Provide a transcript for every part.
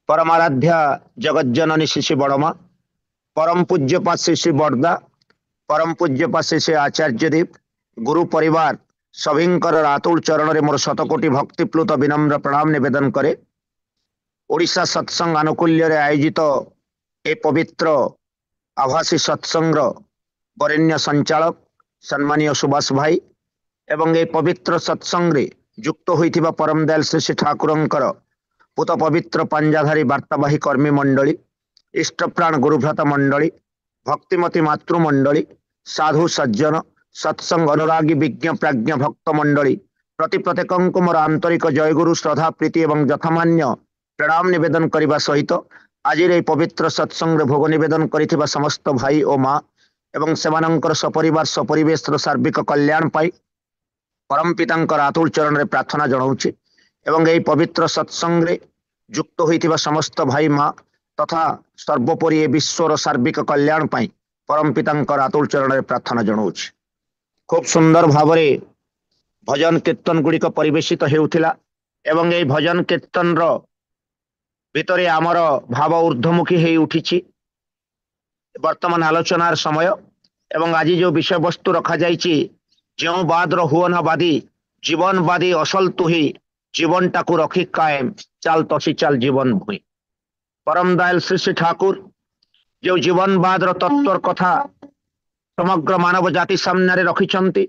परमाराध्या जगज्जननी श्री श्री बड़मा, परम पूज्यपाद श्री श्री बड़दा, परम पूज्यपाद श्री श्री आचार्यदेव, गुरु परिवार सभिंकर रातुल चरण मोर शतकोटि भक्तिप्लुत विनम्र प्रणाम निवेदन करे। ओडिशा सत्संग आनुकूल्य आयोजित ए पवित्र आभासी सत्संग वरेण्य संचालक सम्मानीय सुभाष भाई एवं ए पवित्र सत्संग युक्त होइथिबा परम दयाल श्री श्री ठाकुरंकर पुत पवित्र पंजाधारी वार्तावाही कर्मी मंडली, इष्टप्राण गुरुभ्राता मंडली, भक्तिमती मातृमंडली, साधु सज्जन सत्संग अनुरागी विज्ञ प्राज्ञ भक्त मंडली प्रति प्रत्येक मोर आंतरिक जयगुरु श्रद्धा प्रीति एवं यथामान्य प्रणाम निवेदन करने सहित आज पवित्र सत्संग भोग निवेदन कर समस्त भाई और माँ एवं सेमानंकर सपरिवार सपरिवेश सार्विक कल्याण पाई परम पितांकर आतुल चरण रे प्रार्थना जनाऊँगी एवं यही पवित्र सत्संग युक्त होइथिबा समस्त भाई माँ तथा सर्वोपरि ए विश्वर सार्विक कल्याण पाई परम पितांकर आतुल चरण रे प्रार्थना जनाऊँगी। खूब सुंदर भाव भजन कीर्तन गुड़िक परिवेशित हेउथिला एवं यही भजन कीर्तन रो भितरे आमर भाव ऊर्ध्वमुखी हे उठिछि। वर्तमान आलोचनार समय एवं आज जो विषय वस्तु रखा जाइछि जो बाद हुअनबादी जीवनवादी असल तुही जीवन टाकू रखी कायम चाल तसी चाल जीवन भूई। परम दयाल श्री श्री ठाकुर जो जीवनवाद तत्वर कथा समग्र मानव जाति सामने रखिछंती।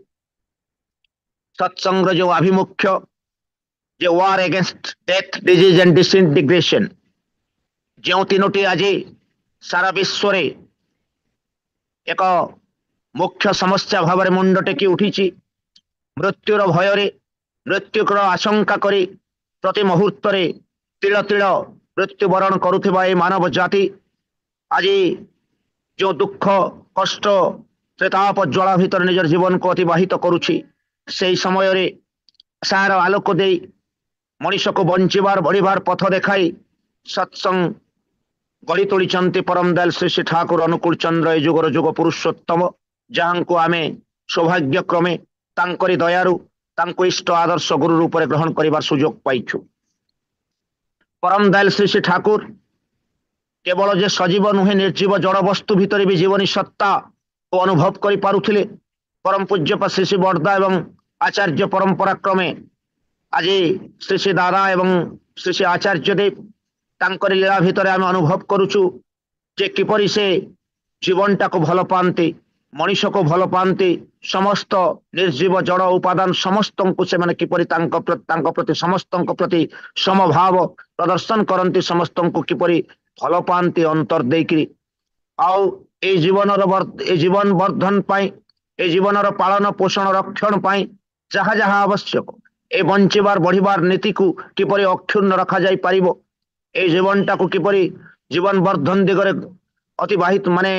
सत्संग जो आभिमुख्य जो वार against death disease and disintegration जो तीनोटी आज सारा विश्व रे एक मुख्य समस्या भाव मुंड टेकी उठी। मृत्युर भय मृत्युर आशंका करी प्रति मुहूर्त तिल तिल मृत्युवरण करुवा मानव जाति आज जो दुख कष्ट त्रेताप ज्वाला भीतर निजर जीवन को अतिबाहित करुछि से समय आशार आलोक दे मनीष को बंचार बढ़िबार पथ देखाई सत्संग गढ़ी तोड़ी परम दयाल श्री श्री ठाकुर अनुकूल चंद्र ए जुगर जुग पुरुषोत्तम जहां को आमे सौभाग्य क्रमे तांकरी दयारु तांको इष्ट आदर्श गुरु रूप में ग्रहण करिबार सुजोग पाइछु। परम दयाल श्री श्री ठाकुर केवल जे सजीव नुहे निर्जीव जड़ वस्तु भितर भी जीवनी सत्ता को अनुभव करि पारुथिले। परम पूज्यपाद श्री श्री बड़दा एवं आचार्य परंपरा क्रमे आज श्री श्री दादा एवं श्री श्री आचार्य देव तांकरी लीला भितर आम अनुभव करुचु जे किपरि से जीवन टाको भल पाती मनीष को भल पाती समस्त निर्जीव जड़ उपादान समस्त को से माने किपरि प्रति समस्त प्रति समभाव प्रदर्शन करती समस्त को किपरि भल पाती अंतर देकरी आउ ए जीवन वर्धन पाई ए जीवन पालन पोषण रक्षण पाई जहाँ जहाँ आवश्यक ए बंचार बढ़िबार नीति को किपरि अक्षुण्ण रखा जाई पारिबो ए जीवन टाको किपरि जीवन वर्धन दिगरे अतिबाहित माने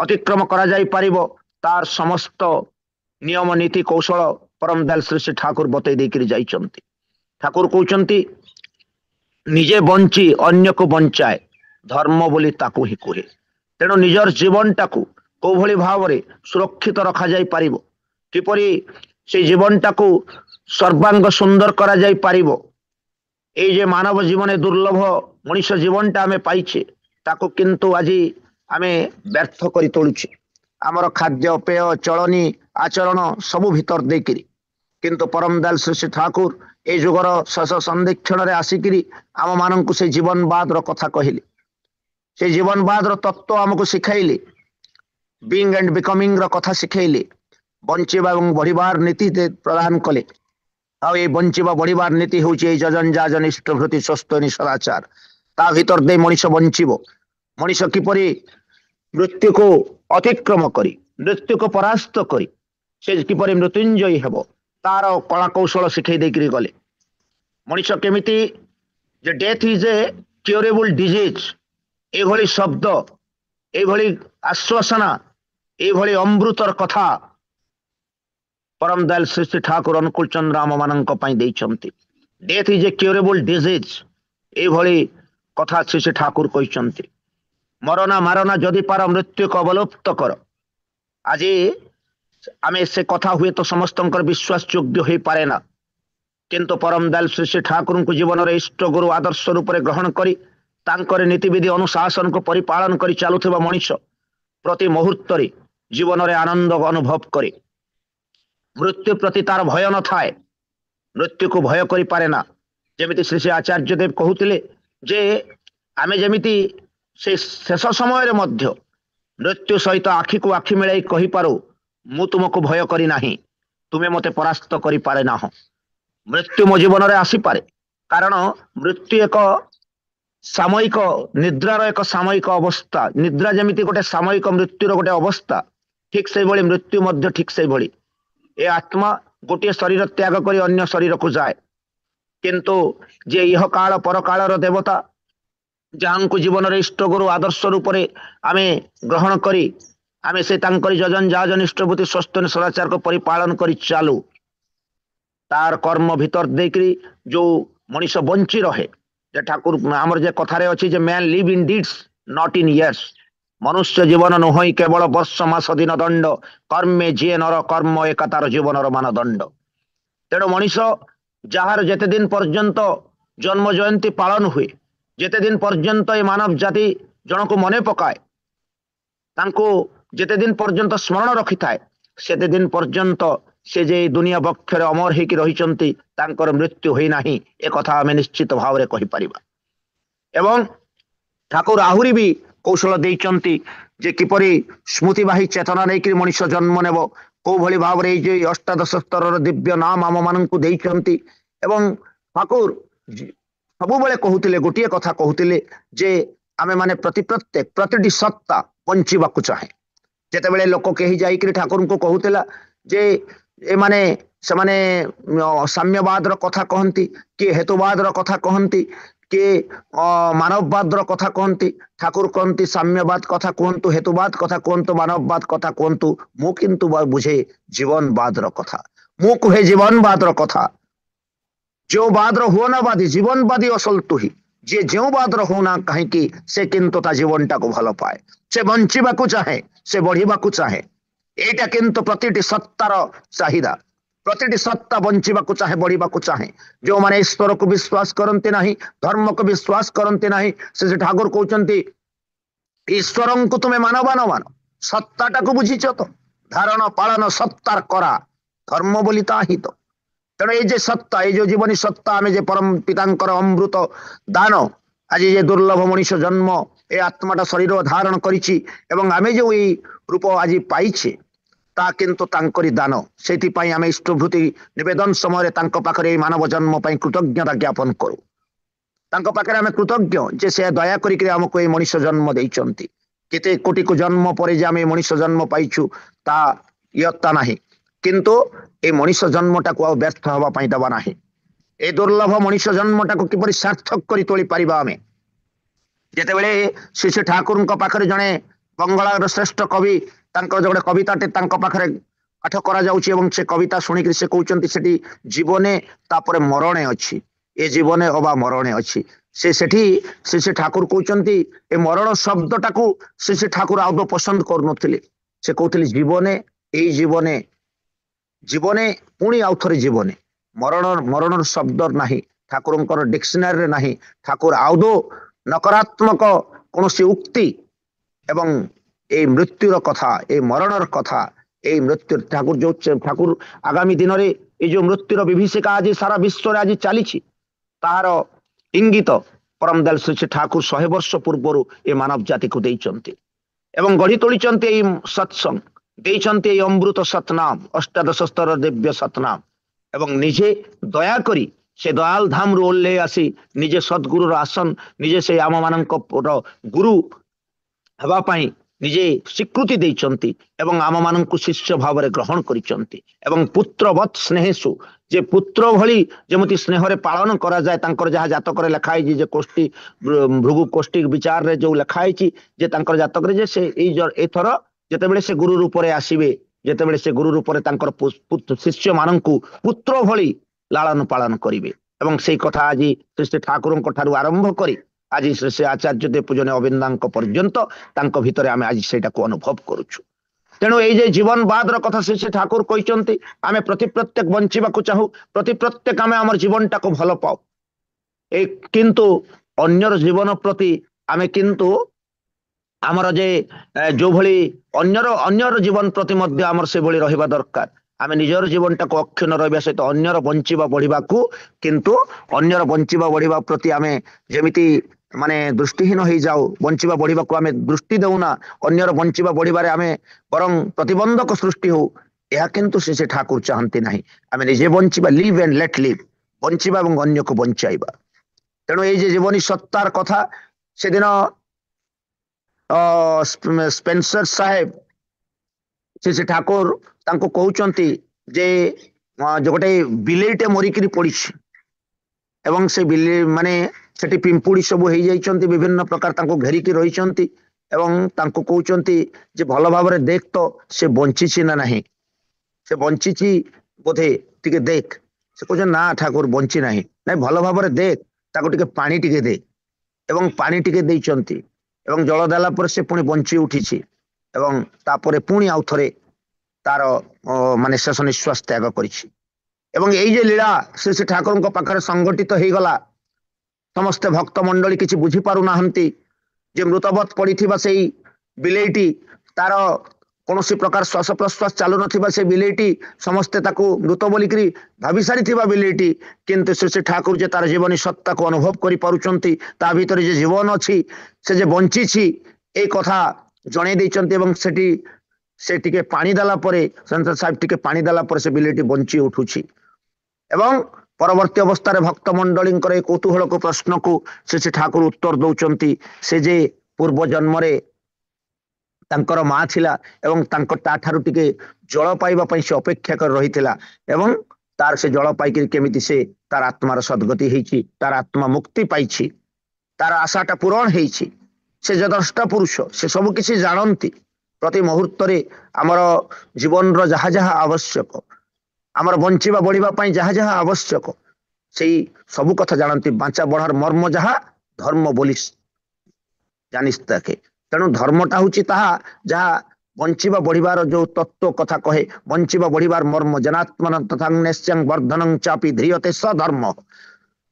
अतिक्रम करा जाई पारिबो तार समस्त नियम नीति कौशल परम दयाल श्री श्री ठाकुर बतई देकरी जाइछंती। ठाकुर कहउछंती निजे बंची अन्य को बंचाए धर्म बोली ताकू ही कहे। तेणु निजर जीवन टाकू को भली भाव रे सुरक्षित रखा जाई पारिबो किपरि से जीवन टाकू सर्वांग सुंदर करा जाई पारिबो। ए जे मानव जीवन दुर्लभ मनुष्य जीवनटा आमे पाइछे ताकू किंतु आज आमे व्यर्थ करी तोलुछे। आमर खाद्य पेय चलनी आचरण सबु भीतर देकरी किंतु परम दयाल श्री श्री ठाकुर ए जुगर शश संदीक्षण रे आसिकिरी आम माननकु से जीवनवाद रो कथा कहिले। से जीवनवाद रो तत्व आमको सिखाइले। बीइंग एंड बिकमिंग रो कथा सिखाइले। बंचिबा एवं बढ़िबार नीति प्रदान कले। आ ए बंचिबा बढ़िबार नीति होउची जजन जाजन इष्टभृति स्वस्थनी सदाचार ता भीतर दे मनीष बंचिबो। मनीष किपरि मृत्यु को अतिक्रम करी मृत्यु को परास्त करी से किपरि मृत्युंजयी हेबो तार कला कौशल शिखै देकरी गले। मनीष केमिति जे death is a curable disease एभली शब्द एभली आश्वासना एभली अमृतर कथा परम दयाल श्री श्री ठाकुर अनुकूल चंद्र आम मानक देइछंती। Death is a curable disease एभली कथा श्री श्री ठाकुर कहते मरना मारना जदि पार मृत्यु को अवलुप्त कर। आज आमे से कथा हुए तो समस्त विश्वास योग्य हो पारे ना किंतु परम दयाल श्री श्री ठाकुर को जीवन इष्ट गुरु आदर्श रूप में ग्रहण करी ତାଙ୍କର ନୀତିବିଧି ଅନୁଶାସନକୁ ପରିପାଳନ କରି ଚାଲୁଥିବା ମଣିଷ ପ୍ରତି ମୁହୂର୍ତ୍ତରେ ଜୀବନରେ ଆନନ୍ଦ ଅନୁଭବ କରେ। ମୃତ୍ୟୁ ପ୍ରତି ତାର ଭୟ ନଥାଏ, ମୃତ୍ୟୁକୁ ଭୟ କରିପାରେ ନା। ଯେମିତି ଶ୍ରୀ ଶ୍ରୀ ଆଚାର୍ଯ୍ୟ ଦେବ କହୁଥିଲେ ଯେ ଆମେ ଯେମିତି ସେ ଶେଷ ସମୟରେ ମଧ୍ୟ ମୃତ୍ୟୁ ସହିତ ଆଖିକୁ ଆଖି ମିଳାଇ କହିପାରୁ, ମୁଁ ତୁମକୁ ଭୟ କରି ନାହିଁ, ତୁମେ ମୋତେ ପରାସ୍ତ କରିପାରେ ନାହଁ। ମୃତ୍ୟୁ ମୋ ଜୀବନରେ ଆସିପାରେ, କାରଣ ମୃତ୍ୟୁ ଏକ ସାମୟିକ ନିଦ୍ରାର ଏକ ସାମୟିକ ଅବସ୍ଥା। ନିଦ୍ରା ଯେମିତି ଗୋଟେ ସାମୟିକ ମୃତ୍ୟୁର ଗୋଟେ ଅବସ୍ଥା, ଠିକ୍ ସେଇଭଳି ମୃତ୍ୟୁ ମଧ୍ୟ ଠିକ୍ ସେଇଭଳି। ଏ ଆତ୍ମା ଗୋଟିଏ ଶରୀର ତ୍ୟାଗ କରି ଅନ୍ୟ ଶରୀରକୁ ଯାଏ, କିନ୍ତୁ ଯେ ଇହକାଳ ପରକାଳର ଦେବତା, ଯାହାଙ୍କୁ ଜୀବନରେ ଇଷ୍ଟଗୁରୁ ଆଦର୍ଶ ରୂପରେ ଆମେ ଗ୍ରହଣ କରି ଆମେ ସେ ତାଙ୍କରି ଯଜନ ଯାଜନ ଇଷ୍ଟଭୂତି ସ୍ୱସ୍ତନ ସଦାଚାରକୁ ପରିପାଳନ କରି ଚାଲୁ, ତାର କର୍ମ ଭିତର ଦେଇକରି ଯୋଉ ମଣିଷ ବଞ୍ଚି ରହେ। ଯେ ଠାକୁର ଆମର ଯେ କଥାରେ ଅଛି ଯେ man live in deeds not in years. ମନୁଷ୍ୟ ଜୀବନ ନୁହଁ କେବଳ ବର୍ଷ ମାସ ଦିନ ଦଣ୍ଡ, କର୍ମେ ଯିଏ ନର କର୍ମ ଏକା ତାର ଜୀବନର ମାନଦଣ୍ଡ। ତେଣୁ ମଣିଷ ଯାହାର ଯେତେ ଦିନ ପର୍ଯ୍ୟନ୍ତ ଜନ୍ମ ଜୟନ୍ତୀ ପାଳନ ହୁଏ, ଯେତେ ଦିନ ପର୍ଯ୍ୟନ୍ତ ଏ ମାନବ ଜାତି ଜଣକୁ ମନେ ପକାଏ, ତାଙ୍କୁ ଯେତେ ଦିନ ପର୍ଯ୍ୟନ୍ତ ସ୍ମରଣ ରଖିଥାଏ, ସେତେ ଦିନ ପର୍ଯ୍ୟନ୍ତ ସେ ଯେ ଦୁନିଆ ବକ୍ଷରେ ଅମର ହେଇକି ରହିଛନ୍ତି, ତାଙ୍କର ମୃତ୍ୟୁ ହୋଇନାହିଁ, ଏ କଥା ଆମେ ନିଶ୍ଚିତ ଭାବରେ କହିପାରିବା। ଏବଂ ଠାକୁର ଆହୁରି ବି କୌଶଳ ଦେଇଛନ୍ତି ଯେ କିପରି ସ୍ମୃତିବାହୀ ଚେତନା ନେଇକରି ମଣିଷ ଜନ୍ମ ନେବ, କୋଉ ଭଳି ଭାବରେ ଏଇ ଯେ ଅଷ୍ଟାଦଶ ସ୍ତରର ଦିବ୍ୟ ନାମ ଆମ ମାନଙ୍କୁ ଦେଇଛନ୍ତି। ଏବଂ ଠାକୁର ସବୁବେଳେ କହୁଥିଲେ, ଗୋଟିଏ କଥା କହୁଥିଲେ ଯେ ଆମେ ମାନେ ପ୍ରତିଟି ସତ୍ତା ବଞ୍ଚିବାକୁ ଚାହେଁ। ଯେତେବେଳେ ଲୋକ କେହି ଯାଇକରି ଠାକୁରଙ୍କୁ କହୁଥିଲା ଯେ ଏମାନେ ସେମାନେ ସାମ୍ୟବାଦର କଥା କହନ୍ତି, କିଏ ହେତୁବାଦର କଥା କହନ୍ତି, କିଏ ମାନବବାଦର କଥା କହନ୍ତି, ଠାକୁର କହନ୍ତି ସାମ୍ୟବାଦ କଥା କୁହନ୍ତୁ, ହେତୁବାଦ କଥା କୁହନ୍ତୁ, ମାନବବାଦ କଥା କୁହନ୍ତୁ, ମୁଁ କିନ୍ତୁ ବୁଝେ ଜୀବନବାଦର କଥା। ମୁଁ କୁହେ ଜୀବନବାଦର କଥା। ଯେଉଁ ବାଦର ହୁଅ ନା ବାଦୀ, ଜୀବନବାଦୀ ଅସଲ ତୁହି। ଯିଏ ଯେଉଁ ବାଦର ହଉନା କାହିଁକି, ସେ କିନ୍ତୁ ତା ଜୀବନଟାକୁ ଭଲ ପାଏ, ସେ ବଞ୍ଚିବାକୁ ଚାହେଁ, ସେ ବଢିବାକୁ ଚାହେଁ। এইটা কিন্তু প্রতিটি সত্তার চাহিদা। প্রতিটি সত্তা বঞ্চিବାକୁ ଚାହେଁ, ବଢିବାକୁ ଚାହେଁ। ଯେଉଁମାନେ ଈଶ୍ୱରକୁ ବିଶ୍ୱାସ କରନ୍ତି ନାହିଁ, ଧର୍ମକୁ ବିଶ୍ୱାସ କରନ୍ତି ନାହିଁ, ସେ ଠାକୁର କହୁଛନ୍ତି ଈଶ୍ୱରଙ୍କୁ ତୁମେ ମାନ ବା ନ ମାନ, ସତ୍ତାଟାକୁ ବୁଝିଛ ତ, ଧାରଣ ପାଳନ ସତ୍ତାର କରା, ଧର୍ମ ବୋଲି ତା ହିଁ ତ। ତେଣୁ এই যে সত্তা, এই যে জীবনী সত্তা, আমি যে পরম পিতাঙ্কর অমৃত দান, আজি যে দুর্লভ মনীষ জন্ম, এই আত্মাটা শরীর ধারণ করেছি এবং আমি যে এই রূপ আজি পাইছে, তা কিন্তু তাঙ্করি দান। সেইপাই আমি ইষ্টভূতি নিবেদন সময় তাঙ্ক পাখে এই মানব জন্ম পাই কৃতজ্ঞতা জ্ঞাপন করু। তাঙ্ক পাখে আমি কৃতজ্ঞ যে সে দয়া করি আমাকে এই মনীষ জন্ম ଦେଇଛନ୍ତି। কেতে কোটি জন্ম পরে যে আমি মনীষ জন্ম পাইছু তা ইয়ত্তা ନାହିଁ, কিন্তু এই মনীষ জন্মটাକୁ ଆଉ ବ୍ୟର୍ଥ ହେବା ପାଇଁ ଦେବା ନାହିଁ। এই ଦୁର୍ଲଭ ମଣିଷ ଜନ୍ମଟାକୁ କିପରି ସାର୍ଥକ କରି ତୋଳି ପାରିବା ଆମେ। ଯେତେବେଳେ ଶ୍ରୀ ଶ୍ରୀ ଠାକୁରଙ୍କ ପାଖରେ ଜଣେ ବଙ୍ଗଳାର ଶ୍ରେଷ୍ଠ କବି, ତାଙ୍କର ଗୋଟେ କବିତାଟେ ତାଙ୍କ ପାଖରେ ପାଠ କରାଯାଉଛି ଏବଂ ସେ କବିତା ଶୁଣିକି ସେ କହୁଛନ୍ତି ସେଠି ଜୀବନେ ତାପରେ ମରଣେ ଅଛି, ଏ ଜୀବନେ ଅବା ମରଣେ ଅଛି। ସେଠି ଶ୍ରୀ ଶ୍ରୀ ଠାକୁର କହୁଛନ୍ତି ଏ ମରଣ ଶବ୍ଦଟାକୁ ଶ୍ରୀ ଶ୍ରୀ ଠାକୁର ଆଦୌ ପସନ୍ଦ କରୁନଥିଲେ। ସେ କହୁଥିଲେ ଜୀବନେ, ଏଇ ଜୀବନେ, ଜୀବନେ ପୁଣି ଆଉ ଥରେ ଜୀବନେ। ମରଣର ଶବ୍ଦ ନାହିଁ ଠାକୁରଙ୍କର ଡିକ୍ସନାରୀରେ ନାହିଁ। ଠାକୁର ଆଦୌ ନକାରାତ୍ମକ କୌଣସି ଉକ୍ତି ଏବଂ এই মৃত্যুর কথা, এই মরণর কথা, এই মৃত্যুর ঠাকুর আগামী দিନରେ এই যে মৃত্যুর বিভীষিকা আজ সারা বিশ্বরে আজ চালিছি, তাହାର ইঙ্গিত পরমদয়াল শ্রী শ্রী ঠাকুর 100 ବର୍ଷ ପୂର୍ବରୁ ଏ ମାନବ ଜାତିକୁ ଦେଇଛନ୍ତି ଏବଂ ଗଢି ତୋଳିଛନ୍ତି। ଏଇ ସତ୍ସଙ୍ଗ ଦେଇଛନ୍ତି, ଏଇ ଅମୃତ ସତନାମ, ଅଷ୍ଟାଦଶ ସ୍ତର ଦିବ୍ୟ ସତନାମ, ଏବଂ ନିଜେ ଦୟାକରି ସେ ଦୟାଲ ଧାମରୁ ଓହ୍ଲେଇ ଆସି ନିଜେ ସଦ୍ଗୁରୁର ଆସନ, ନିଜେ ସେ ଆମ ମାନଙ୍କ ଗୁରୁ ହେବା ପାଇଁ ନିଜେ ସ୍ୱୀକୃତି ଦେଇଛନ୍ତି ଏବଂ ଆମ ମାନଙ୍କୁ ଶିଷ୍ୟ ଭାବରେ ଗ୍ରହଣ କରିଛନ୍ତି। ଏବଂ ପୁତ୍ରବତ୍ ସ୍ନେହେଷୁ, ଯେ ପୁତ୍ର ଭଳି ଯେମିତି ସ୍ନେହରେ ପାଳନ କରାଯାଏ, ତାଙ୍କର ଯାହା ଜାତକରେ ଲେଖା ହେଇଛି, ଯେ କୋଷ୍ଠୀ ଭୃଗୁ କୋଷ୍ଠୀ ବିଚାରରେ ଯୋଉ ଲେଖା ହେଇଛି ଯେ ତାଙ୍କର ଜାତକରେ ଯେ ସେ ଏଥର ଯେତେବେଳେ ସେ ଗୁରୁ ରୂପରେ ଆସିବେ, ଯେତେବେଳେ ସେ ଗୁରୁ ରୂପରେ ତାଙ୍କର ଶିଷ୍ୟ ମାନଙ୍କୁ ପୁତ୍ର ଭଳି ଲାଳନ ପାଳନ କରିବେ। ଏବଂ ସେଇ କଥା ଆଜି ଶ୍ରୀ ଶ୍ରୀ ଠାକୁରଙ୍କ ଠାରୁ ଆରମ୍ଭ କରି ଆଜି ଶ୍ରୀ ଶ୍ରୀ ଆଚାର୍ଯ୍ୟ ଦେବ ପୂଜନୀୟ ଅବିନ୍ଦାଙ୍କ ପର୍ଯ୍ୟନ୍ତ ତାଙ୍କ ଭିତରେ ଆମେ ଆଜି ସେଇଟାକୁ ଅନୁଭବ କରୁଛୁ। ତେଣୁ ଏଇ ଯେ ଜୀବନବାଦର କଥା ଶ୍ରୀ ଶ୍ରୀ ଠାକୁର କହିଛନ୍ତି, ଆମେ ପ୍ରତ୍ୟେକ ବଞ୍ଚିବାକୁ ଚାହୁଁ, ପ୍ରତ୍ୟେକ ଆମେ ଆମର ଜୀବନଟାକୁ ଭଲ ପାଉ। କିନ୍ତୁ ଅନ୍ୟର ଜୀବନ ପ୍ରତି ଆମେ କିନ୍ତୁ ଆମର ଯେ ଯୋଉ ଭଳି ଅନ୍ୟର ଜୀବନ ପ୍ରତି ମଧ୍ୟ ଆମର ସେଭଳି ରହିବା ଦରକାର। ଆମେ ନିଜର ଜୀବନଟାକୁ ଅକ୍ଷୁଣ୍ଣ ରହିବା ସହିତ ଅନ୍ୟର ବଞ୍ଚିବା ବଢିବାକୁ କିନ୍ତୁ ଅନ୍ୟର ବଞ୍ଚିବା ବଢିବା ପ୍ରତି ଆମେ ଯେମିତି ମାନେ ଦୃଷ୍ଟିହୀନ ହେଇଯାଉ, ବଞ୍ଚିବା ବଢିବାକୁ ଆମେ ଦୃଷ୍ଟି ଦେଉନା, ଅନ୍ୟର ବଞ୍ଚିବା ବଢିବାରେ ଆମେ ବରଂ ପ୍ରତିବନ୍ଧକ ସୃଷ୍ଟି ହଉ, ଏହା କିନ୍ତୁ ସେ ଠାକୁର ଚାହାନ୍ତି ନାହିଁ। ଆମେ ନିଜେ ବଞ୍ଚିବା, ଲିଭ୍ ଆଣ୍ଡ ଲେଟ୍ ଲିଭ୍, ବଞ୍ଚିବା ଏବଂ ଅନ୍ୟକୁ ବଞ୍ଚାଇବା। ତେଣୁ ଏଇ ଯେ ଜୀବନୀ ସତ୍ତାର କଥା ସେଦିନ ସ୍ପେନ୍ସର ସାହେବ ସେ ଠାକୁର ତାଙ୍କୁ କହୁଛନ୍ତି ଯେ ଗୋଟେ ବିଲେଇଟେ ମରିକିରି ପଡିଛି ଏବଂ ସେ ବିଲେଇ ମାନେ ସେଠି ପିମ୍ପୁଡି ସବୁ ହେଇଯାଇଛନ୍ତି, ବିଭିନ୍ନ ପ୍ରକାର ତାଙ୍କୁ ଘେରିକି ରହିଛନ୍ତି ଏବଂ ତାଙ୍କୁ କହୁଛନ୍ତି ଯେ ଭଲ ଭାବରେ ଦେଖ ତ ସେ ବଞ୍ଚିଛି ନା ନାହିଁ, ସେ ବଞ୍ଚିଛି ବୋଧେ, ଟିକେ ଦେଖ। ସେ କହୁଛନ୍ତି ନା ଠାକୁର ବଞ୍ଚି ନାହିଁ। ନାଇଁ ଭଲ ଭାବରେ ଦେଖ, ତାକୁ ଟିକେ ପାଣି ଟିକେ ଦେ। ଏବଂ ପାଣି ଟିକେ ଦେଇଛନ୍ତି ଏବଂ ଜଳ ଦେଲା ପରେ ସେ ପୁଣି ବଞ୍ଚି ଉଠିଛି ଏବଂ ତାପରେ ପୁଣି ଆଉ ଥରେ ତାର ମାନେ ଶେଷ ନିଶ୍ୱାସ ତ୍ୟାଗ କରିଛି। ଏବଂ ଏଇ ଯେ ଲୀଳା ସେ ଠାକୁରଙ୍କ ପାଖରେ ସଂଗଠିତ ହେଇଗଲା, ସମସ୍ତେ ଭକ୍ତ ମଣ୍ଡଳୀ କିଛି ବୁଝିପାରୁନାହାନ୍ତି ଯେ ମୃତବତ ପଡିଥିବା ସେଇ ବିଲେଇଟି, ତାର କୌଣସି ପ୍ରକାର ଶ୍ୱାସ ପ୍ରଶ୍ୱାସ ଚାଲୁନଥିବା ସେ ବିଲେଇଟି, ସମସ୍ତେ ତାକୁ ମୃତ ବୋଲିକିରି ଭାବି ସାରିଥିବା ବିଲେଇଟି, କିନ୍ତୁ ସେ ଠାକୁର ଯେ ତାର ଜୀବନୀ ସତ୍ତାକୁ ଅନୁଭବ କରିପାରୁଛନ୍ତି, ତା ଭିତରେ ଯେ ଜୀବନ ଅଛି, ସେ ଯେ ବଞ୍ଚିଛି, ଏଇ କଥା ଜଣେଇ ଦେଇଛନ୍ତି। ଏବଂ ସେଠି ସେ ଟିକେ ପାଣି ଦେଲା ପରେ, ସେନ୍ସର ସାହେବ ଟିକେ ପାଣି ଦେଲା ପରେ ସେ ବିଲେଇଟି ବଞ୍ଚି ଉଠୁଛି। ଏବଂ ପରବର୍ତ୍ତୀ ଅବସ୍ଥାରେ ଭକ୍ତ ମଣ୍ଡଳୀଙ୍କର ଏ କୌତୂହଳକୁ ପ୍ରଶ୍ନକୁ ସେ ଠାକୁର ଉତ୍ତର ଦଉଛନ୍ତି, ସେ ଯେ ପୂର୍ବ ଜନ୍ମରେ ତାଙ୍କର ମା ଥିଲା ଏବଂ ତାଠାରୁ ଟିକେ ଜଳ ପାଇବା ପାଇଁ ସେ ଅପେକ୍ଷା କରି ରହିଥିଲା ଏବଂ ତାର ସେ ଜଳ ପାଇକିରି କେମିତି ସେ ତାର ଆତ୍ମାର ସଦ୍ଗତି ହେଇଛି, ତାର ଆତ୍ମା ମୁକ୍ତି ପାଇଛି, ତାର ଆଶାଟା ପୂରଣ ହେଇଛି। ସେ ଯେ ଦ୍ରଷ୍ଟା ପୁରୁଷ, ସେ ସବୁ କିଛି ଜାଣନ୍ତି। ପ୍ରତି ମୁହୂର୍ତ୍ତରେ ଆମର ଜୀବନର ଯାହା ଯାହା ଆବଶ୍ୟକ, ଆମର ବଞ୍ଚିବା ବଢିବା ପାଇଁ ଯାହା ଯାହା ଆବଶ୍ୟକ, ସେଇ ସବୁ କଥା ଜାଣନ୍ତି। ବାଞ୍ଚା ବଢାର ମର୍ମ ଯାହା ଧର୍ମ ବୋଲିସ୍ ଜାନିସ୍ ତାକେ। ତେଣୁ ଧର୍ମଟା ହଉଛି ତାହା ଯାହା ବଞ୍ଚିବା ବଢିବାର ଯୋଉ ତତ୍ତ୍ୱ କଥା କହେ, ବଞ୍ଚିବା ବଢିବାର ମର୍ମ ଜନାତ୍ମନ ତଥାନ୍ୟସ୍ୟଂ ବର୍ଦ୍ଧନଂ ଚାପି ଧ୍ରିୟତେ ସ ଧର୍ମ।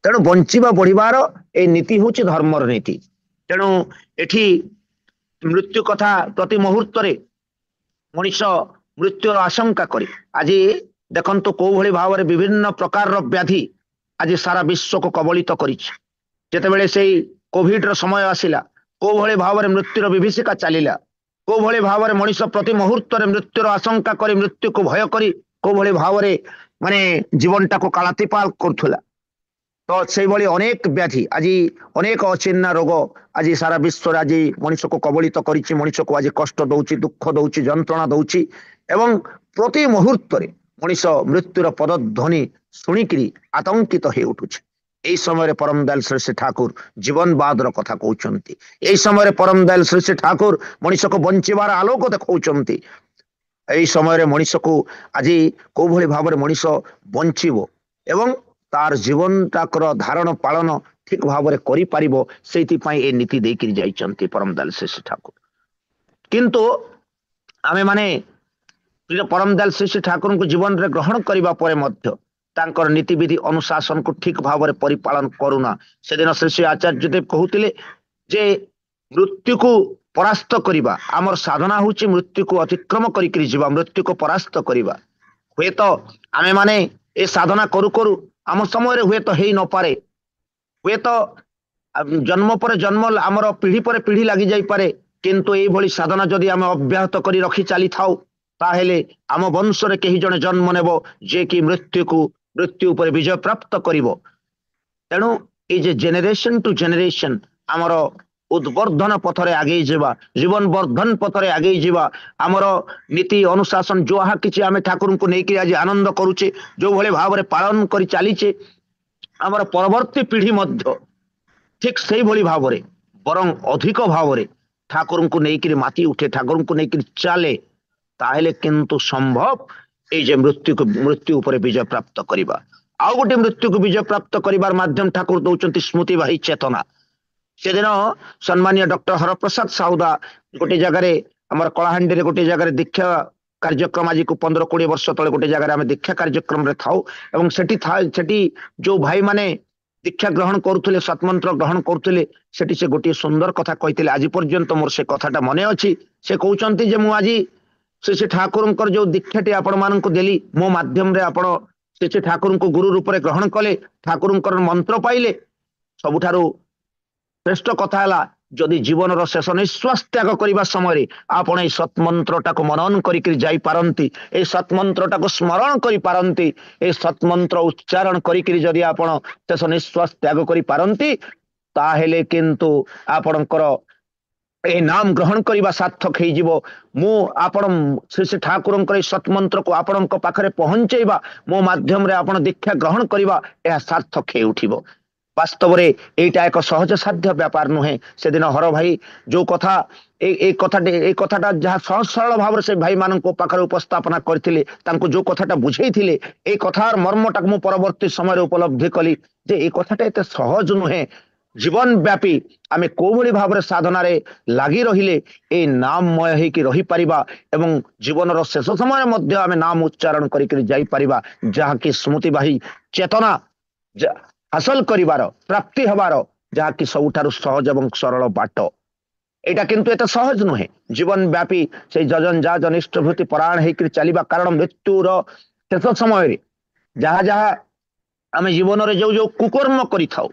ତେଣୁ ବଞ୍ଚିବା ବଢିବାର ଏଇ ନୀତି ହଉଛି ଧର୍ମର ନୀତି। ତେଣୁ ଏଠି ମୃତ୍ୟୁ କଥା ପ୍ରତି ମୁହୂର୍ତ୍ତରେ ମଣିଷ ମୃତ୍ୟୁର ଆଶଙ୍କା କରି, ଆଜି ଦେଖନ୍ତୁ କୋଉ ଭଳି ଭାବରେ ବିଭିନ୍ନ ପ୍ରକାରର ବ୍ୟାଧି ଆଜି ସାରା ବିଶ୍ୱକୁ କବଳିତ କରିଛି। ଯେତେବେଳେ ସେଇ କୋଭିଡର ସମୟ ଆସିଲା, କୋଉ ଭଳି ଭାବରେ ମୃତ୍ୟୁର ବିଭୀଷିକା ଚାଲିଲା, କୋଉ ଭଳି ଭାବରେ ମଣିଷ ପ୍ରତି ମୁହୂର୍ତ୍ତରେ ମୃତ୍ୟୁର ଆଶଙ୍କା କରି, ମୃତ୍ୟୁକୁ ଭୟ କରି କୋଉ ଭଳି ଭାବରେ ମାନେ ଜୀବନଟାକୁ କାଳାତିପାତ କରୁଥିଲା। ତ ସେଇଭଳି ଅନେକ ବ୍ୟାଧି, ଆଜି ଅନେକ ଅଚିହ୍ନା ରୋଗ ଆଜି ସାରା ବିଶ୍ୱରେ ଆଜି ମଣିଷକୁ କବଳିତ କରିଛି, ମଣିଷକୁ ଆଜି କଷ୍ଟ ଦଉଛି, ଦୁଃଖ ଦଉଛି, ଯନ୍ତ୍ରଣା ଦଉଛି ଏବଂ ପ୍ରତି ମୁହୂର୍ତ୍ତରେ ମଣିଷ ମୃତ୍ୟୁର ପଦଧ୍ୱନି ଶୁଣିକିରି ଆତଙ୍କିତ ହେଇ ଉଠୁଛି। এই সমୟରେ ପରମ ଦୟାଲ ଶ୍ରୀ ଠାକୁର ଜୀବନବାଦର କଥା କହୁଛନ୍ତି। এই ସମୟରେ ପରମ ଦୟାଲ ଶ୍ରୀ ଠାକୁର ମଣିଷକୁ ବଞ୍ଚିବାର ଆଲୋକ ଦେଖାଉଛନ୍ତି। এই ସମୟରେ ମଣିଷକୁ ଆଜି କୋଉ ଭଳି ଭାବରେ ମଣିଷ ବଞ୍ଚିବ ଏବଂ ତାର ଜୀବନଟାକର ଧାରଣ ପାଳନ ଠିକ ଭାବରେ କରିପାରିବ, ସେଇଥିପାଇଁ ଏ ନୀତି ଦେଇକିରି ଯାଇଛନ୍ତି ପରମ ଦୟାଲ ଶ୍ରୀ ଠାକୁର। କିନ୍ତୁ ଆମେ ମାନେ ପରମ ଦୟାଲ ଶ୍ରୀ ଠାକୁରଙ୍କୁ ଜୀବନରେ ଗ୍ରହଣ କରିବା ପରେ ମଧ୍ୟ ତାଙ୍କର ନୀତିବିଧି ଅନୁଶାସନକୁ ଠିକ ଭାବରେ ପରିପାଳନ କରୁନା। ସେଦିନ ଶ୍ରୀ ଶ୍ରୀ ଆଚାର୍ଯ୍ୟଦେବ କହୁଥିଲେ ଯେ ମୃତ୍ୟୁକୁ ପରାସ୍ତ କରିବା, ଆମର ସାଧନା ହଉଛି ମୃତ୍ୟୁକୁ ଅତିକ୍ରମ କରିକିରି ଯିବା, ମୃତ୍ୟୁକୁ ପରାସ୍ତ କରିବା। ହୁଏତ ଆମେ ମାନେ ଏ ସାଧନା କରୁ କରୁ ଆମ ସମୟରେ ହୁଏତ ହେଇ ନପାରେ, ହୁଏତ ଜନ୍ମ ପରେ ଜନ୍ମ ଆମର ପିଢି ପରେ ପିଢି ଲାଗି ଯାଇପାରେ, କିନ୍ତୁ ଏଇଭଳି ସାଧନା ଯଦି ଆମେ ଅବ୍ୟାହତ କରି ରଖି ଚାଲିଥାଉ, ତାହେଲେ ଆମ ବଂଶରେ କେହି ଜଣେ ଜନ୍ମ ନେବ ଯେ କି ମୃତ୍ୟୁ ଉପରେ ବିଜୟ ପ୍ରାପ୍ତ କରିବ। ତେଣୁ ଏଇ ଯେ ଜେନେରେସନ ଟୁ ଜେନେରେସନ ଆମର ଉଦ୍ବର୍ଦ୍ଧନ ପଥରେ ଆଗେଇ ଯିବା, ଜୀବନ ବର୍ଦ୍ଧନ ପଥରେ ଆଗେଇ ଯିବା, ଆମର ନୀତି ଅନୁଶାସନ ଯାହା କିଛି ଆମେ ଠାକୁରଙ୍କୁ ନେଇକି ଆଜି ଆନନ୍ଦ କରୁଛେ, ଯୋଉଭଳି ଭାବରେ ପାଳନ କରି ଚାଲିଛେ, ଆମର ପରବର୍ତ୍ତୀ ପିଢି ମଧ୍ୟ ଠିକ ସେଇଭଳି ଭାବରେ ବରଂ ଅଧିକ ଭାବରେ ଠାକୁରଙ୍କୁ ନେଇକିରି ମାତି ଉଠେ, ଠାକୁରଙ୍କୁ ନେଇକିରି ଚାଲେ, ତାହେଲେ କିନ୍ତୁ ସମ୍ଭବ এই যে ମୃତ୍ୟୁ ଉପରେ ବିଜୟ ପ୍ରାପ୍ତ କରିବା। ଆଉ ଗୋଟେ ମୃତ୍ୟୁକୁ ବିଜୟ ପ୍ରାପ୍ତ କରିବାର ମାଧ୍ୟମ ଠାକୁର ଦଉଛନ୍ତି ସ୍ମୃତିବାହୀ ଚେତନା। ସେଦିନ ସମ୍ମାନୀୟ ଡକ୍ଟର ହରପ୍ରସାଦ ସାହୁଦା ଗୋଟେ ଜାଗାରେ ଆମର କଳାହାଣ୍ଡିରେ ଗୋଟେ ଜାଗାରେ ଦୀକ୍ଷା କାର୍ଯ୍ୟକ୍ରମ, ଆଜିକୁ 15-20 ବର୍ଷ ତଳେ ଗୋଟେ ଜାଗାରେ ଆମେ ଦୀକ୍ଷା କାର୍ଯ୍ୟକ୍ରମରେ ଥାଉ ଏବଂ ସେଠି ଯୋଉ ଭାଇମାନେ दीक्षा ग्रहण करुले सतमंत्र ग्रहण करुले सेठी से गोटे सुंदर कथा कहते आज पर्यंत मोर से कथाटा मन अच्छी से कहते जे आज से ठाकुर जो दीक्षाटी आपण मानक देली मो माध्यम आपण से ठाकुर को गुरु रूप में ग्रहण कले ठाकुर मंत्र पाइले सबुठारु श्रेष्ठ कथा है जदि जीवन शेष निश्वास त्याग करने समय आपण ये सतमंत्रटा को मनन करती सतमंत्रटा को स्मरण करती सतमंत्र उच्चारण करी आपण शेष निश्वास त्याग करती ताहेले किंतु आपणकर ए नाम ग्रहण करने सार्थक हो आपण श्री ठाकुर सतमंत्र को आपण पाखे पहुंचेबा मो माध्यम रे आपण दीक्षा ग्रहण करवा यह सार्थक हो उठिबो। वास्तव में यहीटा एक सहज साध्य व्यापार नुहे से दिन हर भाई जो कथा कथाटा जहाँ सहज सरल भाव से भाई मान पाखे उपस्थापना करते जो कथाटा बुझे ये कथार मर्मटा मु परवर्ती समय उपलब्धि कली जे ये कथाटा एत सहज नुहे जीवन व्यापी आमे कोभली भाव साधन लगी रहिले ए नाममय होकि रही परिबा एवं जीवन शेष समय मध्य आमे नाम उच्चारण करिकरि जाई परिबा जहाँकि स्मृतिवाही चेतना हासिल करिवार प्राप्ति हबार जहाँकि सबुठारु सहज एवं सरल बाट एटा किंतु एत सहज नुहे जीवन व्यापी से जजन जा जनिष्ठभूति परायण होकर चलिबा कारण मृत्युर शेष समय जहाँ जहाँ आमे जीवन में जो जो कुकर्म करिथाउ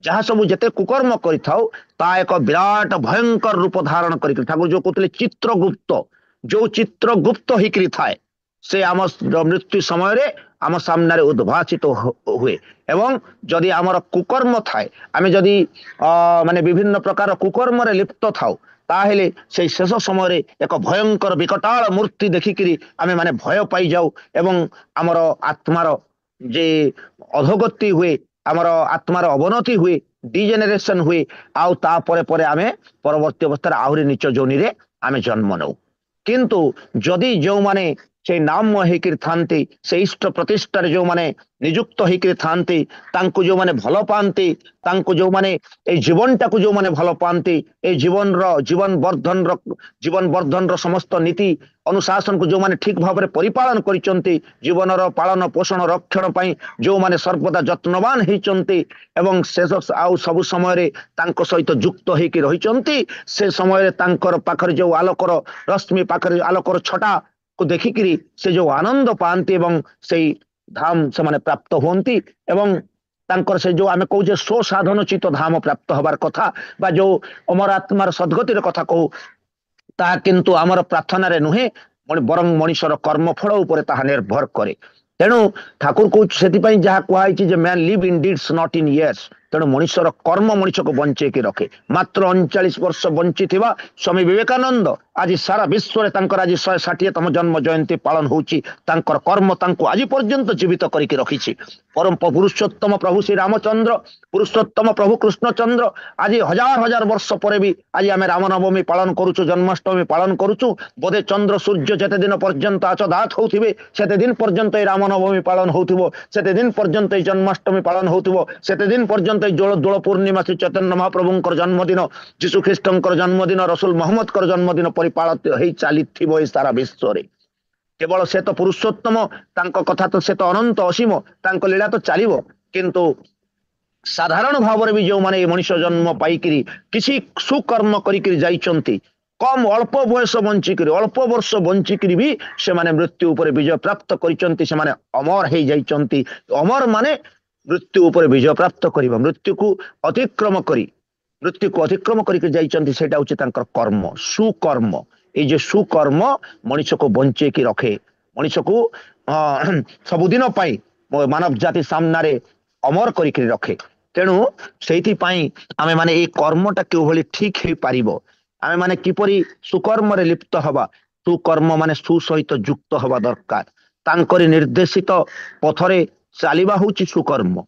जहाँ सब जिते कुकर्म करिथाउ ता एक विराट भयंकर रूप धारण करिक ठाकुर जो कहते चित्रगुप्त जो चित्रगुप्त होकर थाए से आम मृत्यु समय रे आम सामने उद्भासित हुए एवं जदि आमर कुकर्म थाए आमे जदि माने विभिन्न प्रकार कुकर्म रे लिप्त थाउ ताहेले से शेष समय रे एक भयंकर विकटाल मूर्ति देखिकिरी आमे माने भय पाई जाऊ एवं आमर आत्मार जे अधोगति हुए आमर आत्मार अवनति हुए डिजेनेरेशन हुए आउ ता परे परे आमे परवर्ती अवस्था आहुरी नीच जोनि रे आमे जन्म नौ किंतु जदि जो माने से नाम होकर थांती से इष्ट प्रतिष्ठार जो माने नियुक्त होकर थांती तांको जो माने भल पाती तांको जो माने ए जीवनटा को जो माने भल पाती ए जीवन वर्धन रो समस्त नीति अनुशासन को जो माने ठीक भाव में परिपालन करिसंती जीवन रो पालन पोषण रक्षण पई जो माने सर्वदा यत्नवान होइचंती एवं शेष आउ सब समय रे तांको सहित युक्त होकर रहिचंती से समय रे तांकर पाखर जो आलोकर रश्मि पाखर आलोकर छटा को देखिकी से जो आनंद पाती एवं से धाम से माने प्राप्त होती एवं तांकर से जो आमे कहू स्व साधन चित धाम प्राप्त हबार कथा बा जो अमर आत्मार सद्गतिर कथा कहू ता किंतु आमर प्रार्थना रे नुहे बरं मनुष्यर कर्मफल उपर ताहा निर्भर करे तेणु ठाकुर कहू से जहाँ कहुई man live in deeds not in years तेणु मनुष्यर कर्म मनुष्य को बंचे की रखे मात्र 39 वर्ष बंची थिबा स्वामी विवेकानंद आज सारा विश्व रे तांकर आज 160तम जन्म जयंती पालन होउची तांकर कर्म तांको आज पर्यंत जीवित करिक रखिछि परम पुरुषोत्तम प्रभु श्री रामचंद्र पुरुषोत्तम प्रभु कृष्णचंद्र आज हजार हजार वर्ष पर भी आज आमे रामनवमी पालन करूछु जन्माष्टमी पालन करूछु बोधे चंद्र सूर्य जते दिन पर्यंत आचदात होउथिबे सेते दिन पर्यंत रामनवमी पालन होउथिबो सेते दिन पर्यंत जन्माष्टमी पालन होउथिबो सेते दिन पर्यंत दोल पूर्णिमा श्री चैतन्य महाप्रभुंकर जन्मदिन जीशु ख्रीष्टंकर जन्मदिन रसूल मोहम्मद कर जन्मदिन परिपालित हो चली सारा विश्व रे केवल से तो पुरुषोत्तम तांको कथा तो से तो अनंत असीम तांको लीला तो चलिबो किंतु साधारण भाव में भी जो माने मनुष्य जन्म पाइकरी किसी सुकर्म करिकरी जाइचंती कम अल्प बयस बंचिक अल्प वर्ष बंचिक भी से माने मृत्यु उपर विजय प्राप्त करिचंती से माने अमर हो जाइचंती अमर माने मृत्यु उपर विजय प्राप्त करिबा मृत्यु को अतिक्रम करके जाइचंती सेटा होची तांकर कर्म सुकर्म ए जे सुकर्म मनुष्य को बंचे की रखे मनुष्य को सबुदिन पाई मानव जाति सामना रे अमर करिकरी रखे तेणु सेठी पाई आमे माने ए कर्मटा के भली ठीक हे पारिबो आमे माने किपरि सुकर्म रे लिप्त हवा सुकर्म माने सु सहित युक्त हवा दरकार तांकरी निर्देशित पथरे चालिबा होची सुकर्म